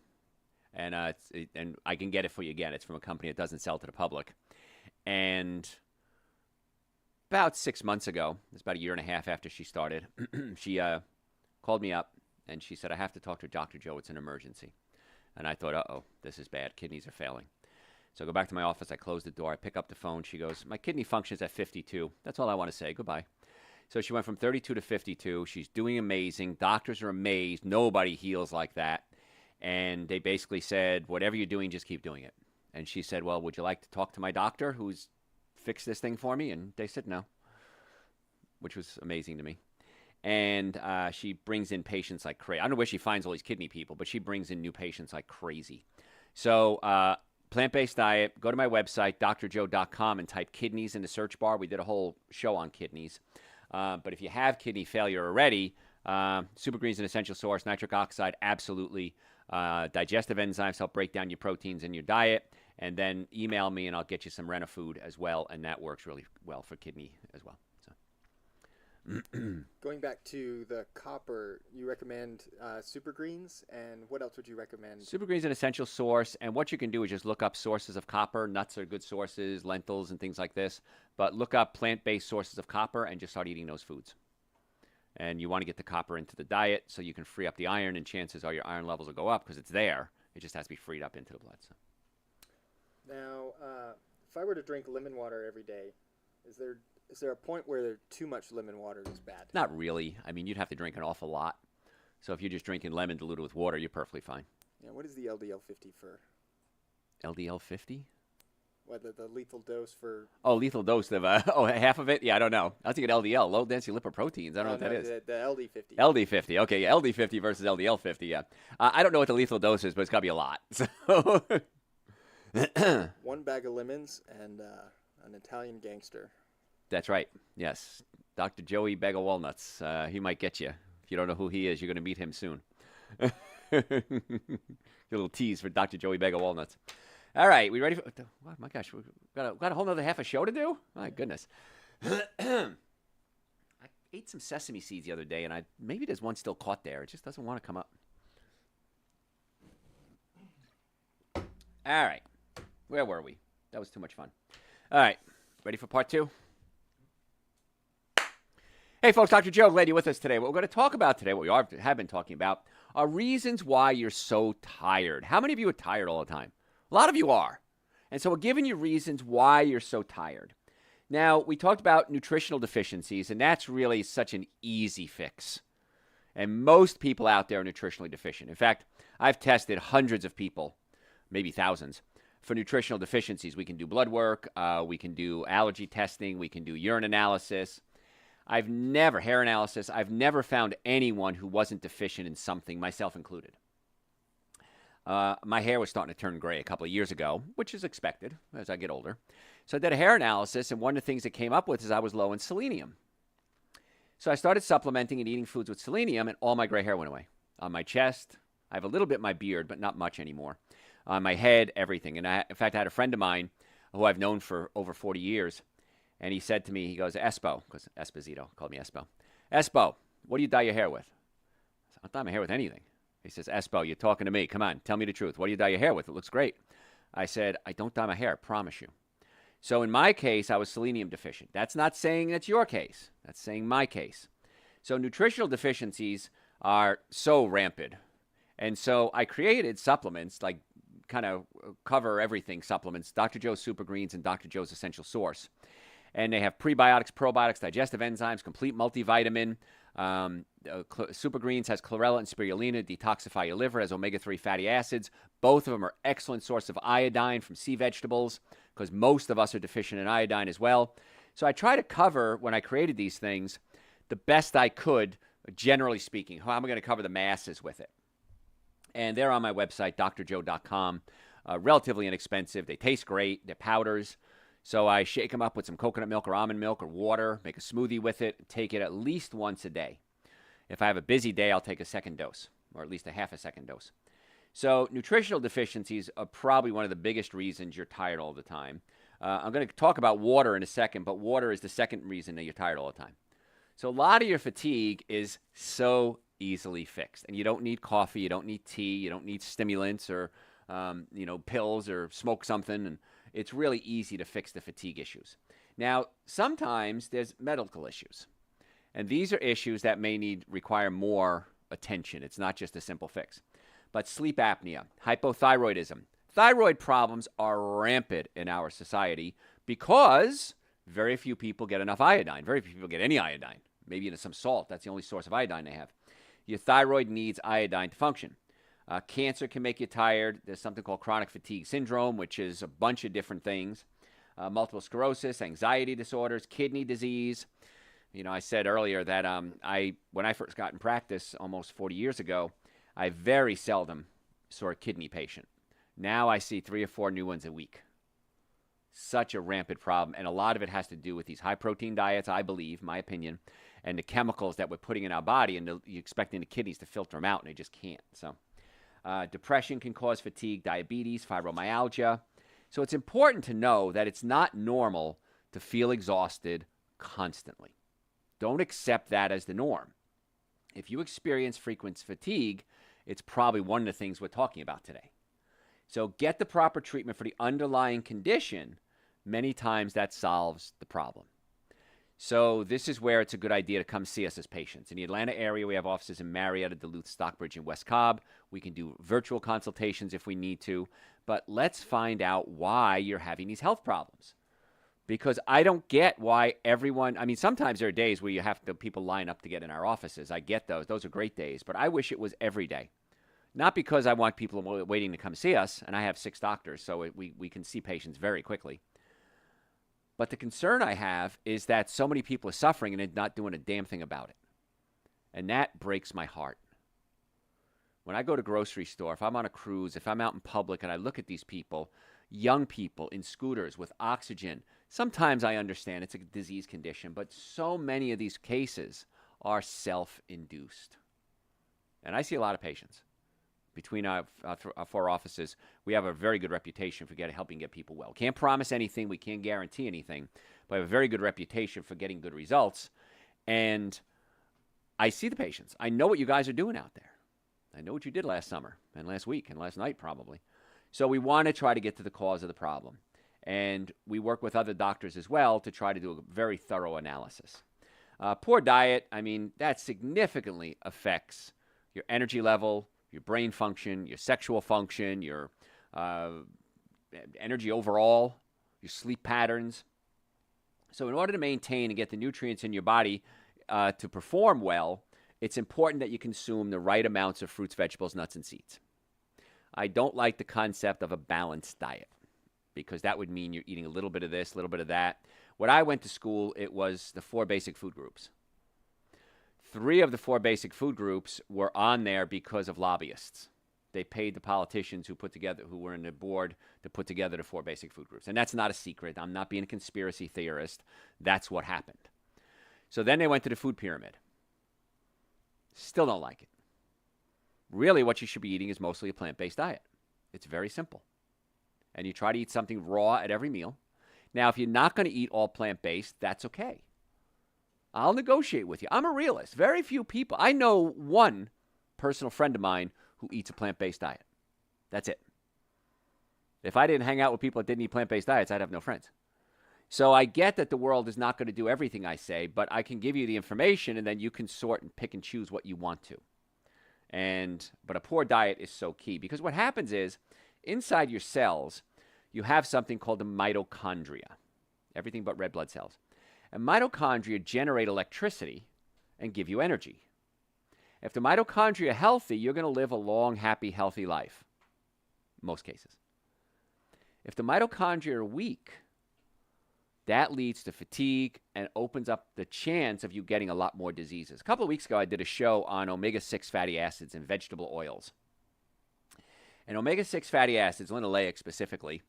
And I can get it for you again. It's from a company that doesn't sell to the public. And about 6 months ago, it's about a year and a half after she started, she called me up and she said, I have to talk to Dr. Joe. It's an emergency. And I thought, uh-oh, this is bad. Kidneys are failing. So I go back to my office. I close the door. I pick up the phone. She goes, my kidney function's at 52. That's all I want to say. Goodbye. So she went from 32 to 52. She's doing amazing. Doctors are amazed. Nobody heals like that. And they basically said, whatever you're doing, just keep doing it. And she said, well, would you like to talk to my doctor who's fixed this thing for me? And they said no, which was amazing to me. And she brings in patients like crazy. I don't know where she finds all these kidney people, but she brings in new patients like crazy. So plant-based diet, go to my website, drjoe.com, and type kidneys in the search bar. We did a whole show on kidneys. But if you have kidney failure already, Super Green's an essential source. Nitric oxide, absolutely. Digestive enzymes help break down your proteins in your diet. And then email me, and I'll get you some Rena-Food as well, and that works really well for kidney as well. Going back to the copper, you recommend Super Greens, and what else would you recommend? Super Green's an essential source, and what you can do is just look up sources of copper. Nuts are good sources, lentils and things like this. But look up plant-based sources of copper and just start eating those foods. And you want to get the copper into the diet so you can free up the iron, and chances are your iron levels will go up because it's there. It just has to be freed up into the blood. So. Now, if I were to drink lemon water every day, is there a point where too much lemon water is bad? Not really. I mean, you'd have to drink an awful lot. So if you're just drinking lemon diluted with water, you're perfectly fine. Yeah, what is the LDL 50 for? LDL 50? Whether the lethal dose for... Oh, lethal dose of, half of it? Yeah, I don't know. I was thinking LDL, low density lipoproteins. I don't know what that is. The LD 50. LD 50. Okay, yeah, LD 50 versus LDL 50, yeah. I don't know what the lethal dose is, but it's got to be a lot. So... One bag of lemons and an Italian gangster. That's right. Yes. Dr. Joey Bag of Walnuts. He might get you. If you don't know who he is, you're going to meet him soon. A little tease for Dr. Joey Bag of Walnuts. All right. We ready for... Oh, my gosh. We've got a whole other half a show to do? My goodness. I ate some sesame seeds the other day, and maybe there's one still caught there. It just doesn't want to come up. All right. Where were we? That was too much fun. All right. Ready for part 2? Hey, folks, Dr. Joe, glad you're with us today. What we're going to talk about today, what we have been talking about, are reasons why you're so tired. How many of you are tired all the time? A lot of you are. And so we're giving you reasons why you're so tired. Now, we talked about nutritional deficiencies, and that's really such an easy fix. And most people out there are nutritionally deficient. In fact, I've tested hundreds of people, maybe thousands, for nutritional deficiencies. We can do blood work, we can do allergy testing, we can do urine analysis. Hair analysis, I've never found anyone who wasn't deficient in something, myself included. My hair was starting to turn gray a couple of years ago, which is expected as I get older. So I did a hair analysis, and one of the things that came up with is I was low in selenium. So I started supplementing and eating foods with selenium, and all my gray hair went away. On my chest, I have a little bit in my beard, but not much anymore. On my head, everything. And in fact, I had a friend of mine who I've known for over 40 years, and he said to me, he goes, Espo, because Esposito called me Espo. Espo, what do you dye your hair with? I don't dye my hair with anything. He says, Espo, you're talking to me. Come on, tell me the truth. What do you dye your hair with? It looks great. I said, I don't dye my hair, I promise you. So in my case, I was selenium deficient. That's not saying that's your case. That's saying my case. So nutritional deficiencies are so rampant. And so I created supplements, like kind of cover everything supplements, Dr. Joe's Super Greens and Dr. Joe's Essential Source. And they have prebiotics, probiotics, digestive enzymes, complete multivitamin. Super Greens has chlorella and spirulina, detoxify your liver, has omega-3 fatty acids. Both of them are excellent source of iodine from sea vegetables, because most of us are deficient in iodine as well. So I try to cover, when I created these things, the best I could, generally speaking. How am I going to cover the masses with it? And they're on my website, drjoe.com. Relatively inexpensive. They taste great. They're powders. So I shake them up with some coconut milk or almond milk or water, make a smoothie with it, take it at least once a day. If I have a busy day, I'll take a second dose, or at least a half a second dose. So nutritional deficiencies are probably one of the biggest reasons you're tired all the time. I'm going to talk about water in a second, but water is the second reason that you're tired all the time. So a lot of your fatigue is so easily fixed. And you don't need coffee, you don't need tea, you don't need stimulants or pills or smoke something. And it's really easy to fix the fatigue issues. Now, sometimes there's medical issues. And these are issues that may require more attention. It's not just a simple fix. But sleep apnea, hypothyroidism, thyroid problems are rampant in our society because very few people get enough iodine. Very few people get any iodine. Maybe into some salt. That's the only source of iodine they have. Your thyroid needs iodine to function. Cancer can make you tired. There's something called chronic fatigue syndrome, which is a bunch of different things. Multiple sclerosis, anxiety disorders, kidney disease. I said earlier that when I first got in practice almost 40 years ago, I very seldom saw a kidney patient. Now I see 3 or 4 new ones a week. Such a rampant problem, and a lot of it has to do with these high-protein diets, I believe, my opinion, and the chemicals that we're putting in our body, and you're expecting the kidneys to filter them out, and they just can't. So depression can cause fatigue, diabetes, fibromyalgia. So it's important to know that it's not normal to feel exhausted constantly. Don't accept that as the norm. If you experience frequent fatigue, it's probably one of the things we're talking about today. So get the proper treatment for the underlying condition. Many times that solves the problem. So this is where it's a good idea to come see us as patients. In the Atlanta area, we have offices in Marietta, Duluth, Stockbridge, and West Cobb. We can do virtual consultations if we need to. But let's find out why you're having these health problems. Because I don't get why everyone, sometimes there are days where people line up to get in our offices. I get those. Those are great days. But I wish it was every day. Not because I want people waiting to come see us, and I have 6 doctors, so we can see patients very quickly. But the concern I have is that so many people are suffering and they're not doing a damn thing about it. And that breaks my heart. When I go to grocery store, if I'm on a cruise, if I'm out in public and I look at these people, young people in scooters with oxygen, sometimes I understand it's a disease condition, but so many of these cases are self-induced. And I see a lot of patients. Between our 4 offices, we have a very good reputation for helping get people well. Can't promise anything. We can't guarantee anything. But we have a very good reputation for getting good results. And I see the patients. I know what you guys are doing out there. I know what you did last summer and last week and last night probably. So we want to try to get to the cause of the problem. And we work with other doctors as well to try to do a very thorough analysis. Poor diet, that significantly affects your energy level, your brain function, your sexual function, your energy overall, your sleep patterns. So in order to maintain and get the nutrients in your body to perform well, it's important that you consume the right amounts of fruits, vegetables, nuts, and seeds. I don't like the concept of a balanced diet because that would mean you're eating a little bit of this, a little bit of that. When I went to school, it was the 4 basic food groups. 3 of the 4 basic food groups were on there because of lobbyists. They paid the politicians who were in the board to put together the 4 basic food groups. And that's not a secret. I'm not being a conspiracy theorist. That's what happened. So then they went to the food pyramid. Still don't like it. Really, what you should be eating is mostly a plant-based diet. It's very simple. And you try to eat something raw at every meal. Now, if you're not going to eat all plant-based, that's okay. I'll negotiate with you. I'm a realist. Very few people. I know one personal friend of mine who eats a plant-based diet. That's it. If I didn't hang out with people that didn't eat plant-based diets, I'd have no friends. So I get that the world is not going to do everything I say, but I can give you the information and then you can sort and pick and choose what you want to. But a poor diet is so key because what happens is inside your cells, you have something called the mitochondria, everything but red blood cells. And mitochondria generate electricity and give you energy. If the mitochondria are healthy, you're going to live a long, happy, healthy life. Most cases. If the mitochondria are weak, that leads to fatigue and opens up the chance of you getting a lot more diseases. A couple of weeks ago, I did a show on omega-6 fatty acids and vegetable oils. And omega-6 fatty acids, linoleic specifically,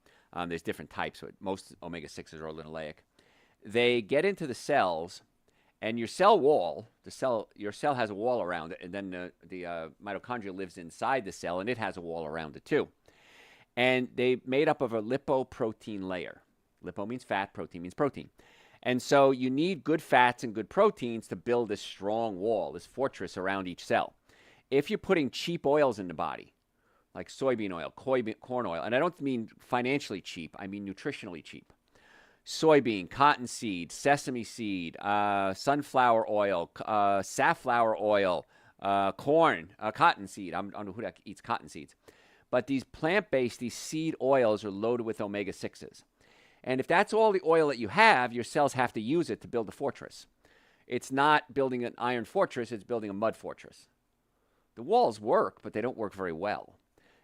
there's different types, but most omega-6s are linoleic. They get into the cells, and your cell wall, your cell has a wall around it, and then the mitochondria lives inside the cell, and it has a wall around it too. And they made up of a lipoprotein layer. Lipo means fat, protein means protein. And so you need good fats and good proteins to build this strong wall, this fortress around each cell. If you're putting cheap oils in the body, like soybean oil, corn oil, and I don't mean financially cheap, I mean nutritionally cheap. Soybean, cottonseed, sesame seed, sunflower oil, safflower oil, corn, cottonseed. I don't know who that eats cotton seeds. But these plant-based, these seed oils are loaded with omega-6s. And if that's all the oil that you have, your cells have to use it to build a fortress. It's not building an iron fortress, it's building a mud fortress. The walls work, but they don't work very well.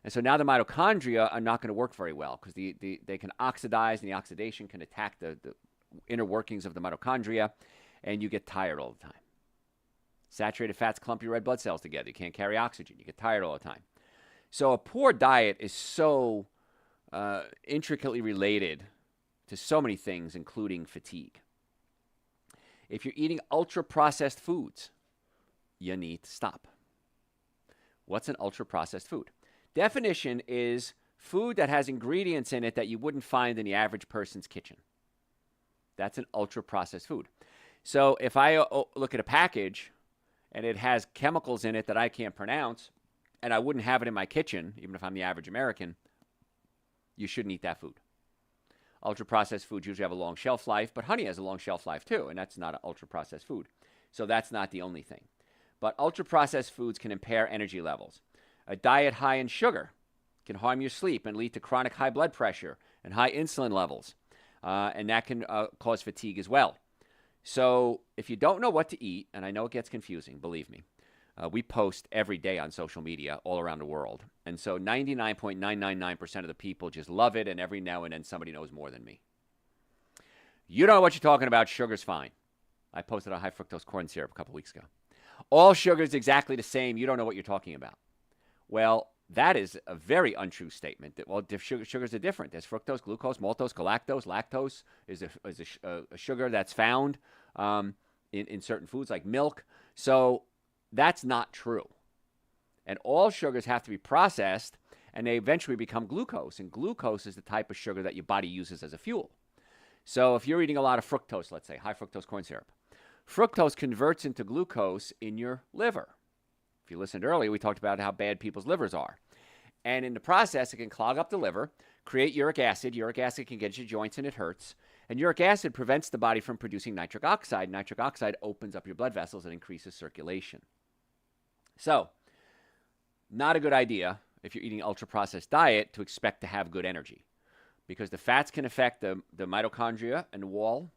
And so now the mitochondria are not going to work very well because they can oxidize, and the oxidation can attack the inner workings of the mitochondria. and you get tired all the time. Saturated fats clump your red blood cells together. You can't carry oxygen. You get tired all the time. So a poor diet is so intricately related to so many things, including fatigue. If you're eating ultra-processed foods, you need to stop. What's an ultra-processed food? Definition is food that has ingredients in it that you wouldn't find in the average person's kitchen. That's an ultra-processed food. So if I look at a package and it has chemicals in it that I can't pronounce, and I wouldn't have it in my kitchen, even if I'm the average American, you shouldn't eat that food. Ultra-processed foods usually have a long shelf life, but honey has a long shelf life too, and that's not an ultra-processed food. So that's not the only thing. But ultra-processed foods can impair energy levels. A diet high in sugar can harm your sleep and lead to chronic high blood pressure and high insulin levels, and that can cause fatigue as well. So if you don't know what to eat, and I know it gets confusing, believe me, we post every day on social media all around the world. And so 99.999% of the people just love it, and every now and then somebody knows more than me. You don't know what you're talking about. Sugar's fine. I posted on high fructose corn syrup a couple weeks ago. All sugar is exactly the same. You don't know what you're talking about. Well, that is a very untrue statement. That sugars are different. There's fructose, glucose, maltose, galactose. Lactose is a sugar that's found in certain foods like milk. So that's not true. And all sugars have to be processed, and they eventually become glucose. And glucose is the type of sugar that your body uses as a fuel. So if you're eating a lot of fructose, let's say, high fructose corn syrup, fructose converts into glucose in your liver. If you listened earlier, we talked about how bad people's livers are. And in the process, it can clog up the liver, create uric acid. Uric acid can get your joints and it hurts. And uric acid prevents the body from producing nitric oxide. Nitric oxide opens up your blood vessels and increases circulation. So, not a good idea if you're eating an ultra-processed diet to expect to have good energy, because the fats can affect the mitochondria and the wall.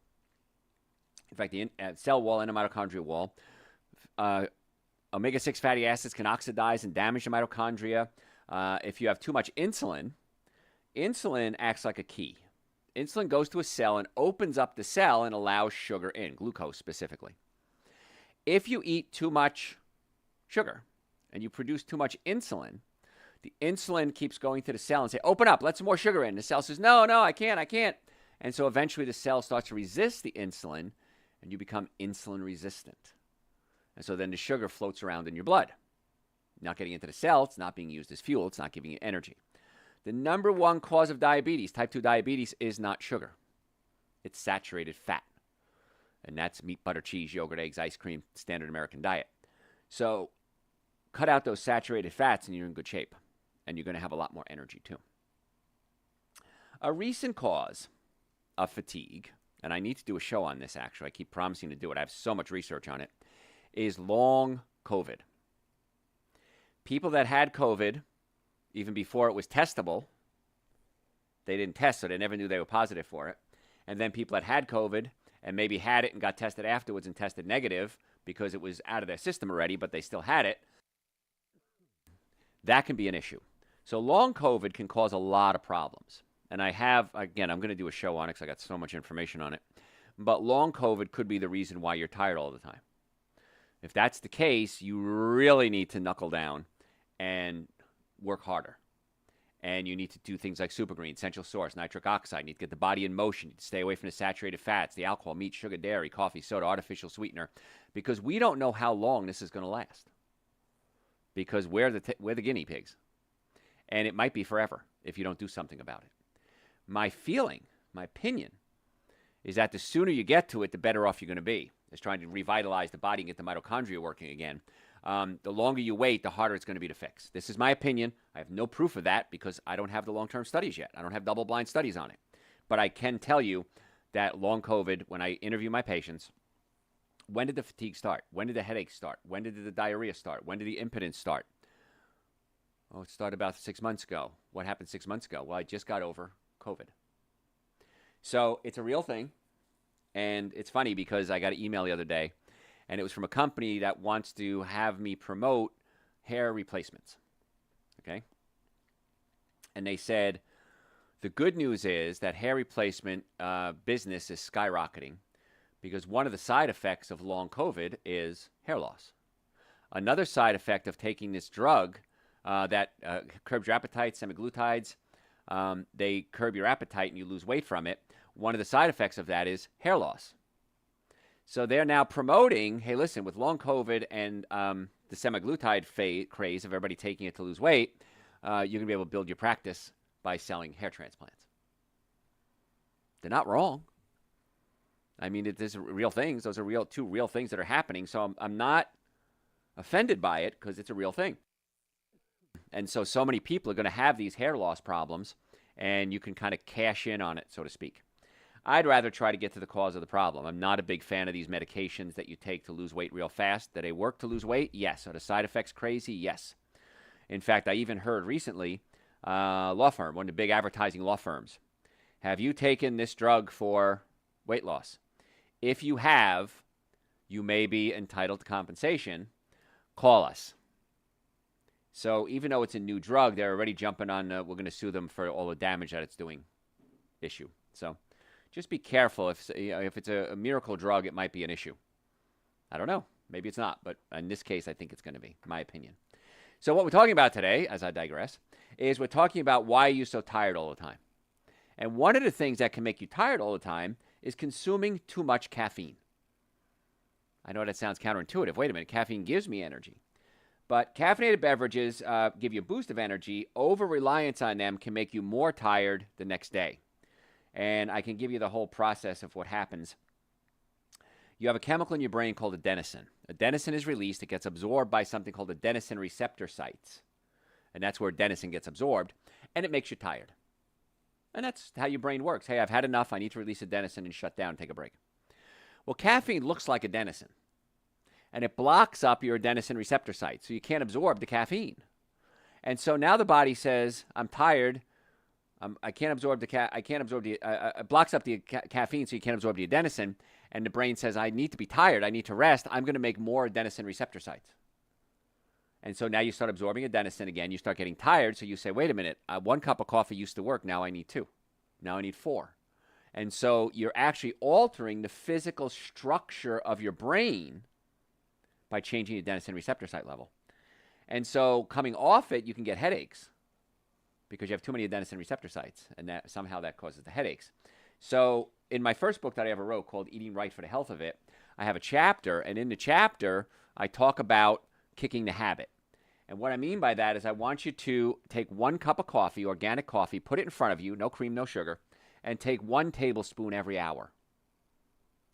In fact, the cell wall and the mitochondria wall. Omega-6 fatty acids can oxidize and damage the mitochondria. If you have too much insulin, insulin acts like a key. Insulin goes to a cell and opens up the cell and allows sugar in, glucose specifically. If you eat too much sugar and you produce too much insulin, the insulin keeps going to the cell and say, open up, let some more sugar in. The cell says, no, I can't. And so eventually the cell starts to resist the insulin and you become insulin resistant. And so then the sugar floats around in your blood. Not getting into the cell, it's not being used as fuel, it's not giving you energy. The number one cause of diabetes, type 2 diabetes, is not sugar. It's saturated fat. And that's meat, butter, cheese, yogurt, eggs, ice cream, standard American diet. So cut out those saturated fats and you're in good shape. And you're going to have a lot more energy too. A recent cause of fatigue, and I need to do a show on this actually, I keep promising to do it, I have so much research on it, is long COVID. People that had COVID, even before it was testable, they didn't test, so they never knew they were positive for it. And then people that had COVID and maybe had it and got tested afterwards and tested negative because it was out of their system already, but they still had it, that can be an issue. So long COVID can cause a lot of problems. And I have, again, I'm going to do a show on it because I got so much information on it. But long COVID could be the reason why you're tired all the time. If that's the case, you really need to knuckle down and work harder. And you need to do things like Supergreen, Essential Source, nitric oxide. You need to get the body in motion. You need to stay away from the saturated fats, the alcohol, meat, sugar, dairy, coffee, soda, artificial sweetener. Because we don't know how long this is going to last. Because we're the guinea pigs. And it might be forever if you don't do something about it. My feeling, my opinion, is that the sooner you get to it, the better off you're going to be. It's trying to revitalize the body and get the mitochondria working again. The longer you wait, the harder it's going to be to fix. This is my opinion. I have no proof of that because I don't have the long-term studies yet. I don't have double-blind studies on it. But I can tell you that long COVID, when I interview my patients, when did the fatigue start? When did the headaches start? When did the diarrhea start? When did the impotence start? Oh, it started about 6 months ago. What happened 6 months ago? Well, I just got over COVID. So it's a real thing. And it's funny because I got an email the other day, and it was from a company that wants to have me promote hair replacements. Okay? And they said, the good news is that hair replacement business is skyrocketing because one of the side effects of long COVID is hair loss. Another side effect of taking this drug that curbs your appetite, semaglutides, they curb your appetite and you lose weight from it. One of the side effects of that is hair loss. So they're now promoting, hey, listen, with long COVID and the semaglutide craze of everybody taking it to lose weight, you're going to be able to build your practice by selling hair transplants. They're not wrong. I mean, these are real things. Those are two real things that are happening. So I'm not offended by it because it's a real thing. And so many people are going to have these hair loss problems, and you can kind of cash in on it, so to speak. I'd rather try to get to the cause of the problem. I'm not a big fan of these medications that you take to lose weight real fast. Do they work to lose weight? Yes. Are the side effects crazy? Yes. In fact, I even heard recently, law firm, one of the big advertising law firms, have you taken this drug for weight loss? If you have, you may be entitled to compensation. Call us. So even though it's a new drug, they're already jumping on, we're going to sue them for all the damage that it's doing issue. So just be careful. If it's a miracle drug, it might be an issue. I don't know. Maybe it's not. But in this case, I think it's going to be, in my opinion. So what we're talking about today, as I digress, is we're talking about why you're so tired all the time. And one of the things that can make you tired all the time is consuming too much caffeine. I know that sounds counterintuitive. Wait a minute. Caffeine gives me energy. But caffeinated beverages give you a boost of energy. Over-reliance on them can make you more tired the next day. And I can give you the whole process of what happens. You have a chemical in your brain called adenosine. Adenosine is released. It gets absorbed by something called adenosine receptor sites. And that's where adenosine gets absorbed. And it makes you tired. And that's how your brain works. Hey, I've had enough. I need to release adenosine and shut down and take a break. Well, caffeine looks like adenosine. And it blocks up your adenosine receptor sites. So you can't absorb the caffeine. And so now the body says, I'm tired. I can't absorb it blocks up the caffeine so you can't absorb the adenosine. And the brain says, I need to be tired. I need to rest. I'm going to make more adenosine receptor sites. And so now you start absorbing adenosine again. You start getting tired. So you say, wait a minute, 1 cup of coffee used to work. Now I need 2. Now I need 4. And so you're actually altering the physical structure of your brain by changing the adenosine receptor site level. And so coming off it, you can get headaches because you have too many adenosine receptor sites. And that somehow that causes the headaches. So in my first book that I ever wrote called Eating Right for the Health of It, I have a chapter. And in the chapter, I talk about kicking the habit. And what I mean by that is I want you to take 1 cup of coffee, organic coffee, put it in front of you, no cream, no sugar, and take 1 tablespoon every hour.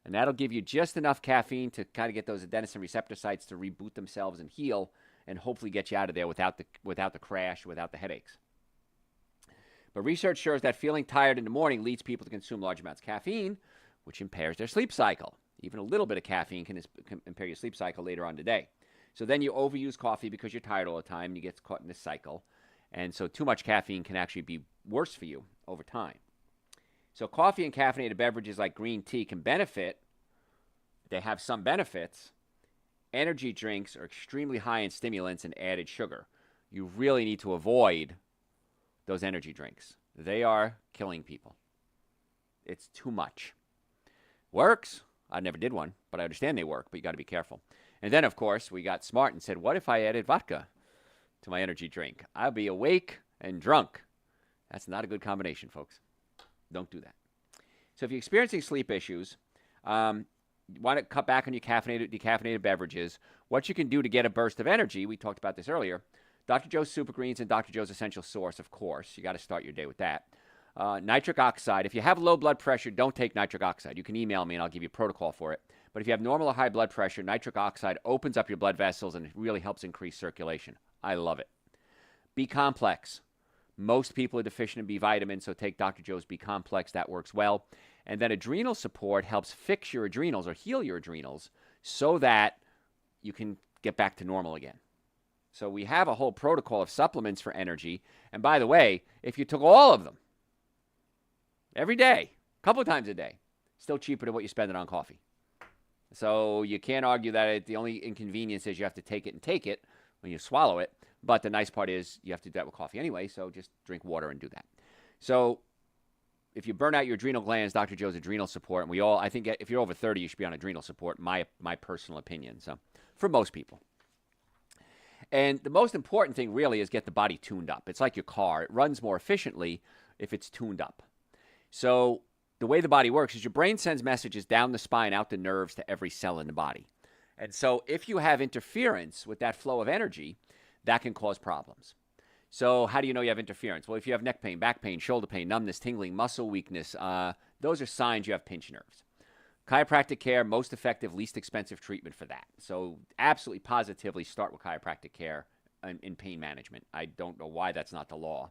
And that'll give you just enough caffeine to kind of get those adenosine receptor sites to reboot themselves and heal and hopefully get you out of there without the crash, without the headaches. But research shows that feeling tired in the morning leads people to consume large amounts of caffeine, which impairs their sleep cycle. Even a little bit of caffeine can impair your sleep cycle later on today. So then you overuse coffee because you're tired all the time and you get caught in this cycle. And so too much caffeine can actually be worse for you over time. So coffee and caffeinated beverages like green tea can benefit. They have some benefits. Energy drinks are extremely high in stimulants and added sugar. You really need to avoid those energy drinks. They are killing people. It's too much. Works. I never did one, but I understand they work, but you got to be careful. And then, of course, we got smart and said, what if I added vodka to my energy drink? I'll be awake and drunk. That's not a good combination, folks. Don't do that. So if you're experiencing sleep issues, you want to cut back on your decaffeinated beverages. What you can do to get a burst of energy, we talked about this earlier, Dr. Joe's Super Greens and Dr. Joe's Essential Source, of course. You got to start your day with that. Nitric oxide. If you have low blood pressure, don't take nitric oxide. You can email me and I'll give you a protocol for it. But if you have normal or high blood pressure, nitric oxide opens up your blood vessels and it really helps increase circulation. I love it. B-complex. Most people are deficient in B vitamins, so take Dr. Joe's B-complex. That works well. And then adrenal support helps fix your adrenals or heal your adrenals so that you can get back to normal again. So we have a whole protocol of supplements for energy. And by the way, if you took all of them every day, a couple of times a day, still cheaper than what you spend it on coffee. So you can't argue that the only inconvenience is you have to take it when you swallow it. But the nice part is you have to do that with coffee anyway, so just drink water and do that. So if you burn out your adrenal glands, Dr. Joe's adrenal support, and we all, I think if you're over 30, you should be on adrenal support, my personal opinion. So for most people. And the most important thing really is get the body tuned up. It's like your car. It runs more efficiently if it's tuned up. So the way the body works is your brain sends messages down the spine, out the nerves to every cell in the body. And so if you have interference with that flow of energy, that can cause problems. So how do you know you have interference? Well, if you have neck pain, back pain, shoulder pain, numbness, tingling, muscle weakness, those are signs you have pinched nerves. Chiropractic care, most effective, least expensive treatment for that. So absolutely positively start with chiropractic care in pain management. I don't know why that's not the law.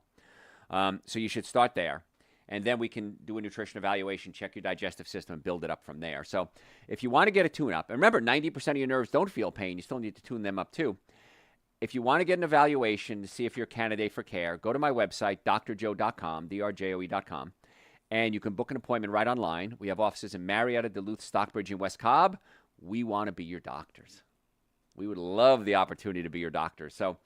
So you should start there. And then we can do a nutrition evaluation, check your digestive system, and build it up from there. So if you want to get a tune-up, and remember, 90% of your nerves don't feel pain. You still need to tune them up too. If you want to get an evaluation to see if you're a candidate for care, go to my website, drjoe.com, drjoe.com, and you can book an appointment right online. We have offices in Marietta, Duluth, Stockbridge, and West Cobb. We want to be your doctors. We would love the opportunity to be your doctors. So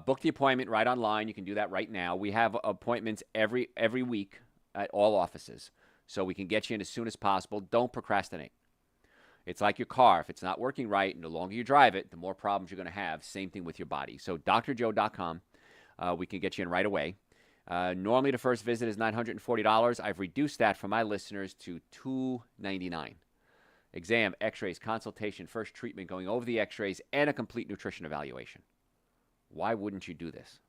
book the appointment right online. You can do that right now. We have appointments every week at all offices, so we can get you in as soon as possible. Don't procrastinate. It's like your car. If it's not working right, and the longer you drive it, the more problems you're going to have. Same thing with your body. So drjoe.com, we can get you in right away. Normally, the first visit is $940. I've reduced that for my listeners to $299. Exam, x-rays, consultation, first treatment, going over the x-rays, and a complete nutrition evaluation. Why wouldn't you do this?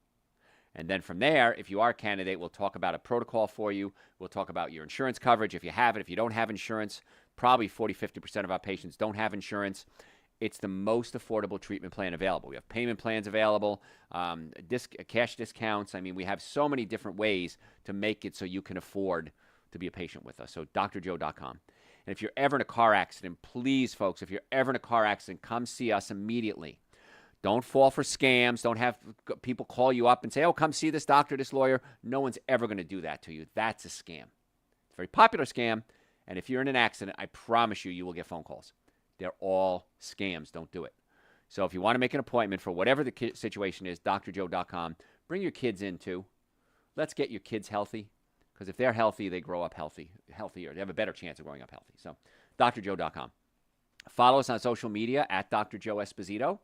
And then from there, if you are a candidate, we'll talk about a protocol for you. We'll talk about your insurance coverage if you have it. If you don't have insurance, probably 40-50% of our patients don't have insurance. It's the most affordable treatment plan available. We have payment plans available, cash discounts. I mean, we have so many different ways to make it so you can afford to be a patient with us. So drjoe.com. And if you're ever in a car accident, please, folks, if you're ever in a car accident, come see us immediately. Don't fall for scams. Don't have people call you up and say, oh, come see this doctor, this lawyer. No one's ever going to do that to you. That's a scam. It's a very popular scam. And if you're in an accident, I promise you, you will get phone calls. They're all scams. Don't do it. So if you want to make an appointment for whatever the situation is, drjoe.com. Bring your kids in too. Let's get your kids healthy, because if they're healthy, they grow up healthier. They have a better chance of growing up healthy. So drjoe.com. Follow us on social media at Dr. Joe Esposito.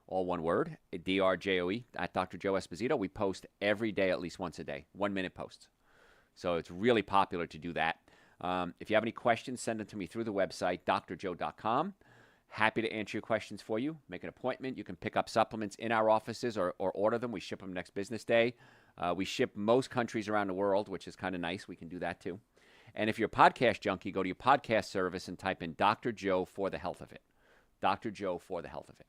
All one word, DRJOE, at Dr. Joe Esposito. We post every day, at least once a day, 1-minute posts. So it's really popular to do that. If you have any questions, send them to me through the website, drjoe.com. Happy to answer your questions for you. Make an appointment. You can pick up supplements in our offices or order them. We ship them next business day. We ship most countries around the world, which is kind of nice. We can do that too. And if you're a podcast junkie, go to your podcast service and type in Dr. Joe for the health of it. Dr. Joe for the health of it.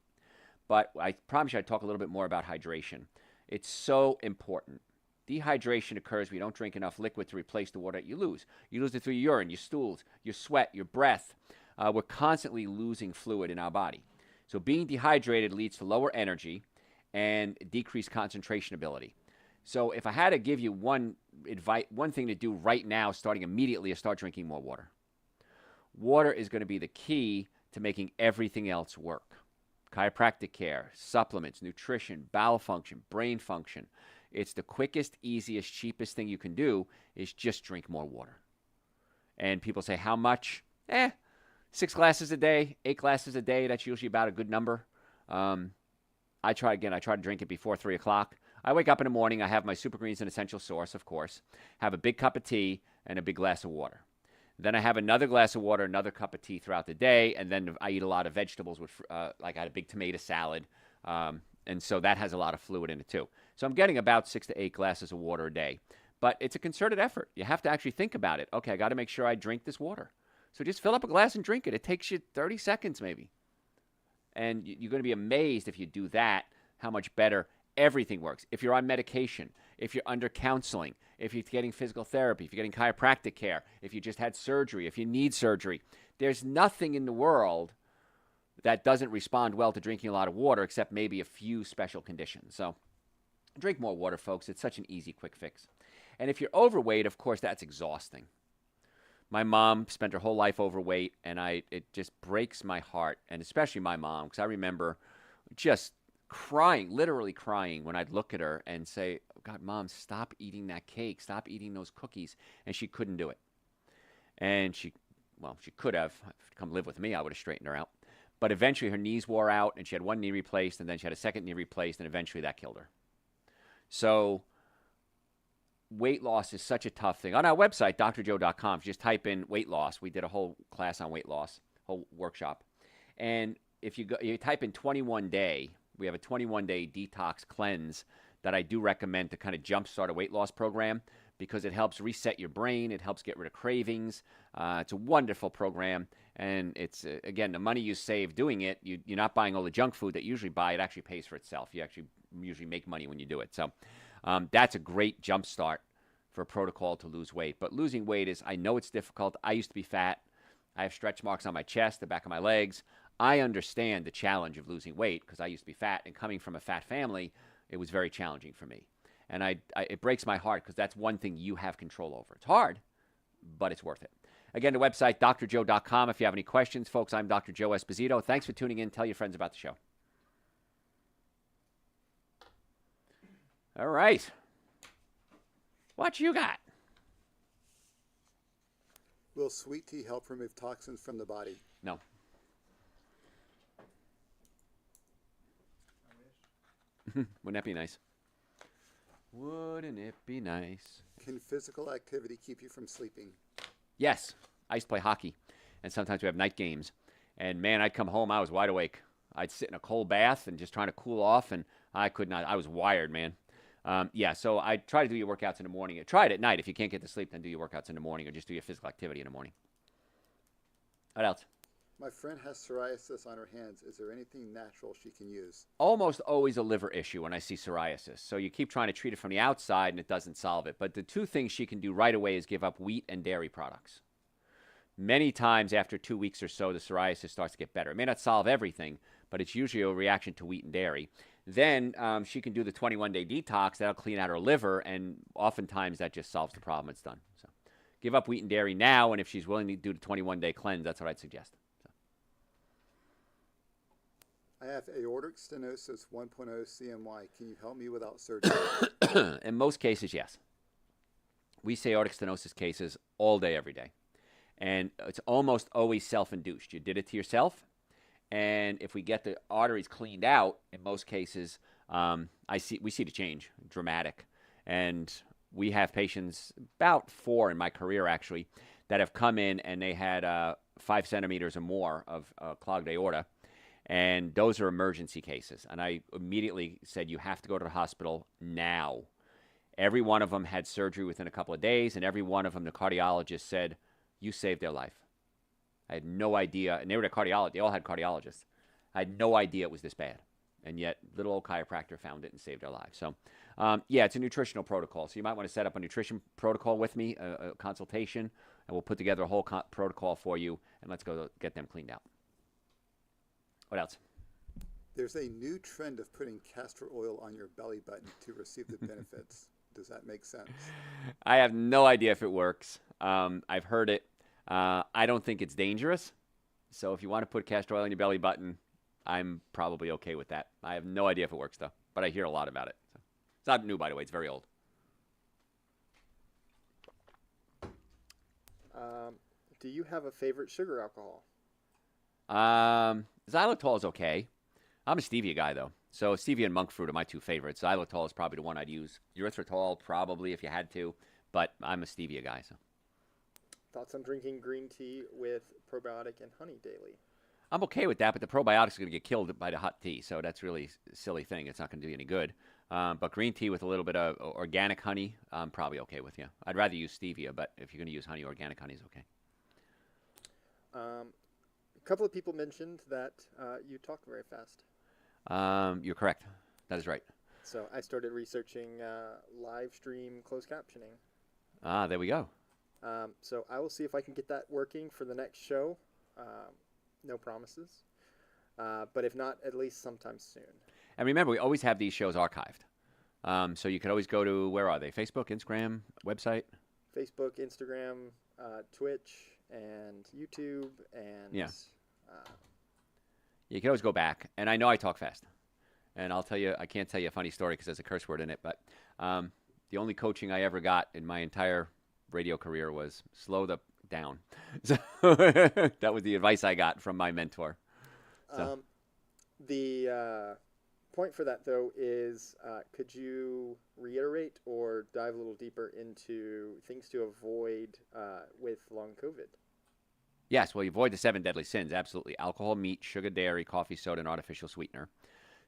But I promise you I'd talk a little bit more about hydration. It's so important. Dehydration occurs when you don't drink enough liquid to replace the water that you lose. You lose it through your urine, your stools, your sweat, your breath. We're constantly losing fluid in our body. So being dehydrated leads to lower energy and decreased concentration ability. So if I had to give you one thing to do right now, starting immediately, is start drinking more water. Water is going to be the key to making everything else work. Chiropractic care, supplements, nutrition, bowel function, brain function. It's the quickest, easiest, cheapest thing you can do is just drink more water. And people say, how much? 6 glasses a day, 8 glasses a day. That's usually about a good number. I try to drink it before 3 o'clock. I wake up in the morning. I have my Super Greens and Essential Source, of course. Have a big cup of tea and a big glass of water. Then I have another glass of water, another cup of tea throughout the day, and then I eat a lot of vegetables with, like I had a big tomato salad, and so that has a lot of fluid in it too. So I'm getting about 6 to 8 glasses of water a day, but it's a concerted effort. You have to actually think about it. Okay, I got to make sure I drink this water. So just fill up a glass and drink it. It takes you 30 seconds maybe, and you're going to be amazed if you do that, how much better everything works. If you're on medication, if you're under counseling, if you're getting physical therapy, if you're getting chiropractic care, if you just had surgery, if you need surgery, there's nothing in the world that doesn't respond well to drinking a lot of water except maybe a few special conditions. So drink more water, folks. It's such an easy, quick fix. And if you're overweight, of course, that's exhausting. My mom spent her whole life overweight, and it just breaks my heart, and especially my mom, because I remember just crying, literally crying when I'd look at her and say, God, Mom, stop eating that cake. Stop eating those cookies. And she couldn't do it. And she could have come live with me. I would have straightened her out. But eventually her knees wore out and she had one knee replaced and then she had a second knee replaced and eventually that killed her. So weight loss is such a tough thing. On our website, drjoe.com, if you just type in weight loss, we did a whole class on weight loss, whole workshop. And if you type in 21 day, we have a 21-day detox cleanse that I do recommend to kind of jumpstart a weight loss program because it helps reset your brain. It helps get rid of cravings. It's a wonderful program. And it's, again, the money you save doing it, you're not buying all the junk food that you usually buy. It actually pays for itself. You actually usually make money when you do it. So that's a great jumpstart for a protocol to lose weight. But losing weight I know it's difficult. I used to be fat. I have stretch marks on my chest, the back of my legs. I understand the challenge of losing weight because I used to be fat, and coming from a fat family, it was very challenging for me. And it breaks my heart because that's one thing you have control over. It's hard, but it's worth it. Again, the website, drjoe.com. If you have any questions, folks, I'm Dr. Joe Esposito. Thanks for tuning in. Tell your friends about the show. All right. What you got? Will sweet tea help remove toxins from the body? No. Wouldn't that be nice? Wouldn't it be nice? Can physical activity keep you from sleeping? Yes. I used to play hockey, and sometimes we have night games. And, man, I'd come home, I was wide awake. I'd sit in a cold bath and just trying to cool off, and I could not. I was wired, man. So I try to do your workouts in the morning. Try it at night. If you can't get to sleep, then do your workouts in the morning or just do your physical activity in the morning. What else? My friend has psoriasis on her hands. Is there anything natural she can use? Almost always a liver issue when I see psoriasis. So you keep trying to treat it from the outside and it doesn't solve it. But the two things she can do right away is give up wheat and dairy products. Many times after 2 weeks or so, the psoriasis starts to get better. It may not solve everything, but it's usually a reaction to wheat and dairy. Then she can do the 21-day detox. That'll clean out her liver, and oftentimes that just solves the problem. It's done. So give up wheat and dairy now, and if she's willing to do the 21-day cleanse, that's what I'd suggest. I have aortic stenosis 1.0 CMY. Can you help me without surgery? In most cases, yes. We see aortic stenosis cases all day, every day. And it's almost always self-induced. You did it to yourself. And if we get the arteries cleaned out, in most cases, we see the change, dramatic. And we have patients, about 4 in my career actually, that have come in and they had 5 centimeters or more of clogged aorta. And those are emergency cases. And I immediately said, you have to go to the hospital now. Every one of them had surgery within a couple of days, and every one of them, the cardiologist said, you saved their life. I had no idea. And they were the cardiologist. They all had cardiologists. I had no idea it was this bad. And yet, little old chiropractor found it and saved their lives. So, it's a nutritional protocol. So you might want to set up a nutrition protocol with me, a consultation, and we'll put together a whole protocol for you, and let's go get them cleaned out. What else? There's a new trend of putting castor oil on your belly button to receive the benefits. Does that make sense? I have no idea if it works. I've heard it. I don't think it's dangerous. So if you want to put castor oil on your belly button, I'm probably okay with that. I have no idea if it works, though. But I hear a lot about it. So. It's not new, by the way. It's very old. Do you have a favorite sugar alcohol? Xylitol is okay. I'm a stevia guy, though. So stevia and monk fruit are my two favorites. Xylitol is probably the one I'd use. Erythritol, probably, if you had to. But I'm a stevia guy. So. Thoughts on drinking green tea with probiotic and honey daily? I'm okay with that, but the probiotics are going to get killed by the hot tea. So that's really a silly thing. It's not going to do you any good. But green tea with a little bit of organic honey, I'm probably okay with, yeah. I'd rather use stevia, but if you're going to use honey, organic honey is okay. A couple of people mentioned that you talk very fast. You're correct. That is right. So I started researching live stream closed captioning. There we go. So I will see if I can get that working for the next show. No promises. But if not, at least sometime soon. And remember, we always have these shows archived. So you could always go to, where are they? Facebook, Instagram, website? Facebook, Instagram, Twitch, and YouTube, and... Yeah. You can always go back. And I know I talk fast. And I'll tell you, I can't tell you a funny story because there's a curse word in it, but the only coaching I ever got in my entire radio career was slow the down. So that was the advice I got from my mentor. So. The point for that, though, is could you reiterate or dive a little deeper into things to avoid with long COVID? Yes, well, you avoid the 7 deadly sins, absolutely. Alcohol, meat, sugar, dairy, coffee, soda, and artificial sweetener.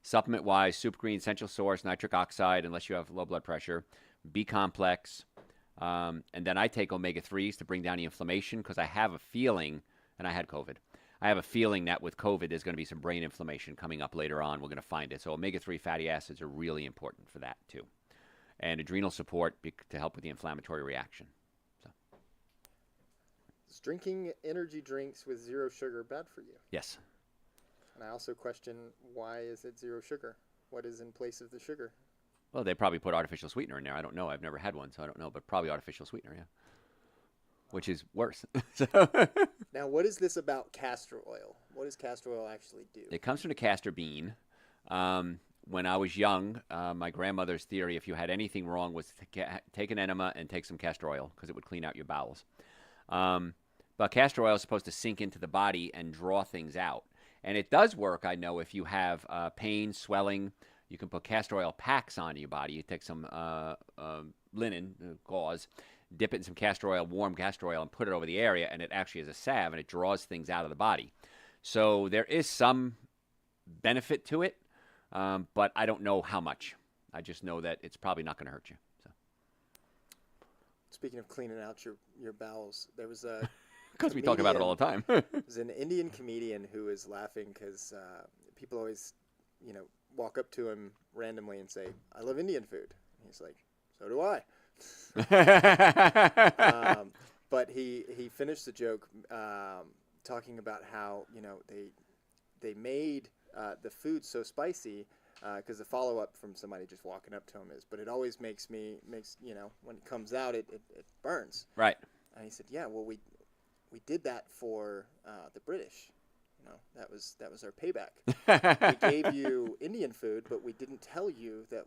Supplement-wise, Super Green, Essential Source, nitric oxide, unless you have low blood pressure, B-complex, and then I take omega-3s to bring down the inflammation because I have a feeling, and I had COVID, I have a feeling that with COVID there's going to be some brain inflammation coming up later on. We're going to find it. So omega-3 fatty acids are really important for that too. And adrenal support to help with the inflammatory reaction. So. Is drinking energy drinks with zero sugar bad for you? Yes. And I also question, why is it zero sugar? What is in place of the sugar? Well, they probably put artificial sweetener in there. I don't know. I've never had one, so I don't know. But probably artificial sweetener, yeah. Which is worse. Now, what is this about castor oil? What does castor oil actually do? It comes from the castor bean. When I was young, my grandmother's theory, if you had anything wrong, was to take an enema and take some castor oil because it would clean out your bowels. But castor oil is supposed to sink into the body and draw things out. And it does work, I know, if you have pain, swelling. You can put castor oil packs on your body. You take some linen, gauze, dip it in some castor oil, warm castor oil, and put it over the area, and it actually is a salve, and it draws things out of the body. So there is some benefit to it, but I don't know how much. I just know that it's probably not going to hurt you. So. Speaking of cleaning out your bowels, there was a because we talk about it all the time. There's an Indian comedian who was laughing because people always, walk up to him randomly and say, "I love Indian food." And he's like, "So do I." But he finished the joke talking about how they made the food so spicy because the follow up from somebody just walking up to him is, but it always makes when it comes out it burns. Right. And he said, yeah, well we did that for the British. That was our payback. We gave you Indian food, but we didn't tell you that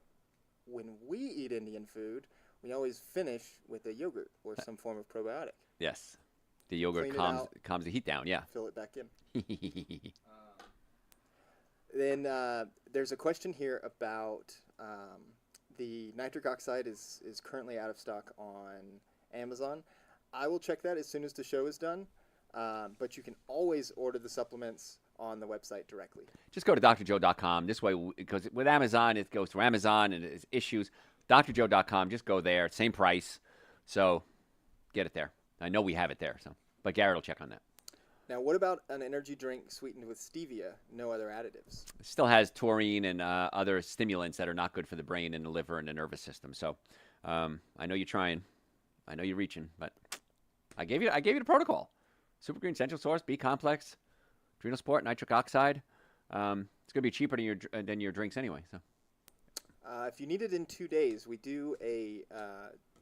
when we eat Indian food, we always finish with a yogurt or some form of probiotic. Yes. The yogurt calms the heat down, yeah. Fill it back in. Then there's a question here about the nitric oxide is currently out of stock on Amazon. I will check that as soon as the show is done, but you can always order the supplements on the website directly. Just go to drjoe.com. This way, because with Amazon, it goes through Amazon and it's issues. drjoe.com, just go there. Same price. So get it there. I know we have it there. But Garrett will check on that. Now, what about an energy drink sweetened with stevia, no other additives? It still has taurine and other stimulants that are not good for the brain and the liver and the nervous system. So I know you're trying. I know you're reaching. But I gave you the protocol. Super Green, Essential Source, B-complex, adrenal support, nitric oxide. It's going to be cheaper than your drinks anyway. So. If you need it in 2 days, we do a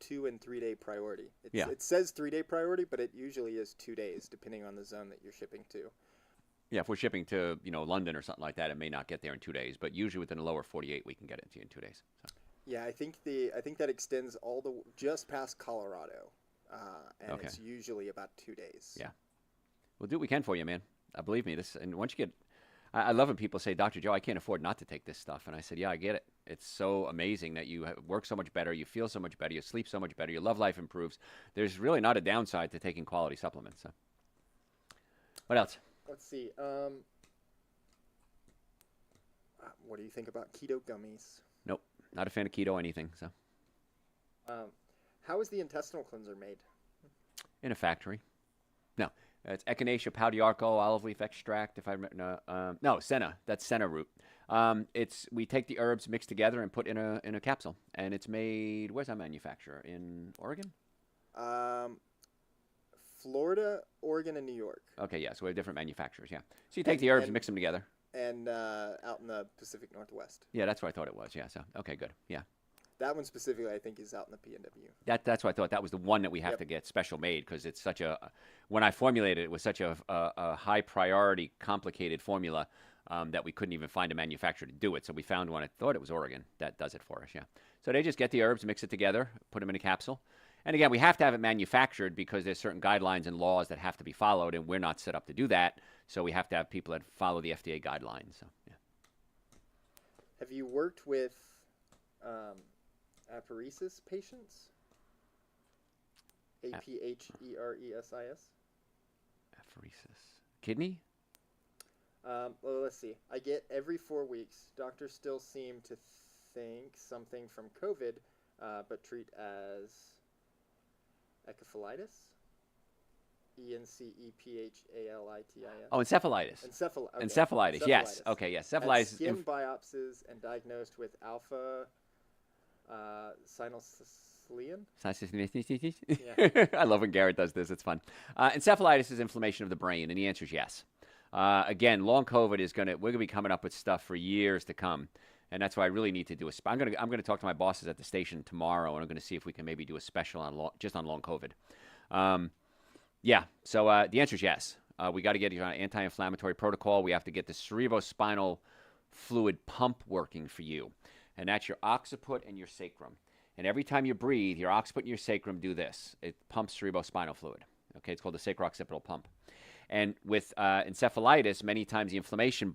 2 and 3 day priority. It says 3 day priority, but it usually is 2 days, depending on the zone that you're shipping to. Yeah, if we're shipping to London or something like that, it may not get there in 2 days, but usually within the lower 48, we can get it to you in 2 days. So. Yeah, I think that extends just past Colorado, and okay. It's usually about 2 days. Yeah, we'll do what we can for you, man. Believe me, and once you get. I love when people say, Dr. Joe, I can't afford not to take this stuff. And I said, yeah, I get it. It's so amazing that you work so much better, you feel so much better, you sleep so much better, your love life improves. There's really not a downside to taking quality supplements. So. What else? Let's see. What do you think about keto gummies? Nope, not a fan of keto anything. So. How is the intestinal cleanser made? In a factory. No. It's Echinacea paudiarco olive leaf extract. If I remember, no, senna. That's senna root. We take the herbs mixed together and put in a capsule, and it's made. Where's our manufacturer? In Oregon? Florida, Oregon, and New York. Okay, yeah. So we have different manufacturers. Yeah. So you take the herbs and mix them together. And out in the Pacific Northwest. Yeah, that's what I thought it was. Yeah. So okay, good. Yeah. That one specifically, I think, is out in the PNW. That's what I thought. That was the one that we have to get special made because it's such a. When I formulated it, it was such a high priority, complicated formula. that we couldn't even find a manufacturer to do it. So we found one. I thought it was Oregon that does it for us. Yeah. So they just get the herbs, mix it together, put them in a capsule. And again, we have to have it manufactured because there's certain guidelines and laws that have to be followed, and we're not set up to do that. So we have to have people that follow the FDA guidelines. So, yeah. Have you worked with apheresis patients? Apheresis? Apheresis. Kidney? Well, let's see. I get every 4 weeks. Doctors still seem to think something from COVID, but treat as encephalitis. Encephalitis. Oh, encephalitis. Okay. Encephalitis, yes. Okay, yes. Encephalitis. Skin biopsies and diagnosed with alpha synuclein. Yeah. I love when Garrett does this. It's fun. Encephalitis is inflammation of the brain, and the answer is yes. Again, long COVID we're gonna be coming up with stuff for years to come, and that's why I really need to do I'm gonna talk to my bosses at the station tomorrow, and I'm gonna see if we can maybe do a special on just on long COVID. Yeah. So the answer is yes. We got to get an anti-inflammatory protocol. We have to get the cerebrospinal fluid pump working for you, and that's your occiput and your sacrum. And every time you breathe, your occiput and your sacrum do this. It pumps cerebrospinal fluid. Okay, it's called the sacrooccipital pump. And with encephalitis, many times the inflammation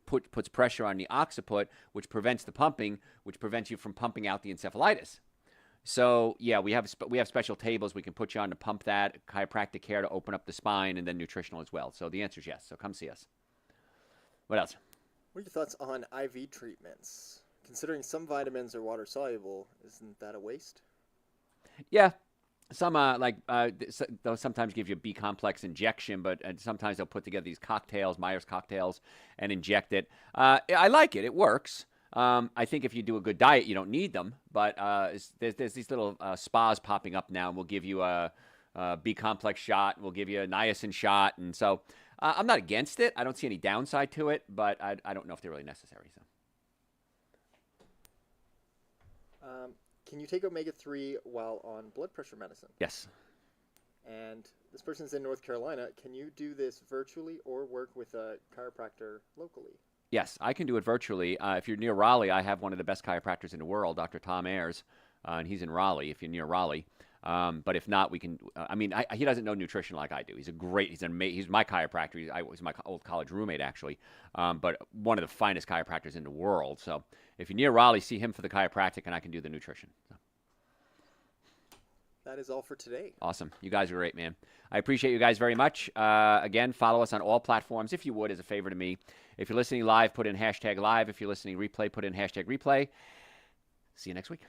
puts pressure on the occiput, which prevents the pumping, which prevents you from pumping out the encephalitis. So, yeah, we have special tables we can put you on to pump that, chiropractic care to open up the spine, and then nutritional as well. So the answer is yes. So come see us. What else? What are your thoughts on IV treatments? Considering some vitamins are water soluble, isn't that a waste? Yeah. Some they'll sometimes give you a B complex injection, but sometimes they'll put together these cocktails, Myers cocktails, and inject it. I like it. It works. I think if you do a good diet, you don't need them. But there's these little spas popping up now, and we'll give you a B complex shot, and we'll give you a niacin shot, and so I'm not against it. I don't see any downside to it, but I don't know if they're really necessary. So. Can you take omega-3 while on blood pressure medicine? Yes. And this person's in North Carolina. Can you do this virtually or work with a chiropractor locally? Yes, I can do it virtually. If you're near Raleigh, I have one of the best chiropractors in the world, Dr. Tom Ayers, and he's in Raleigh if you're near Raleigh. But if not, we can. He doesn't know nutrition like I do. He's my chiropractor. He was my old college roommate, actually, but one of the finest chiropractors in the world. So if you're near Raleigh, see him for the chiropractic, and I can do the nutrition. So. That is all for today. Awesome. You guys are great, man. I appreciate you guys very much. Again, follow us on all platforms, if you would, as a favor to me. If you're listening live, put in #live. If you're listening replay, put in #replay. See you next week.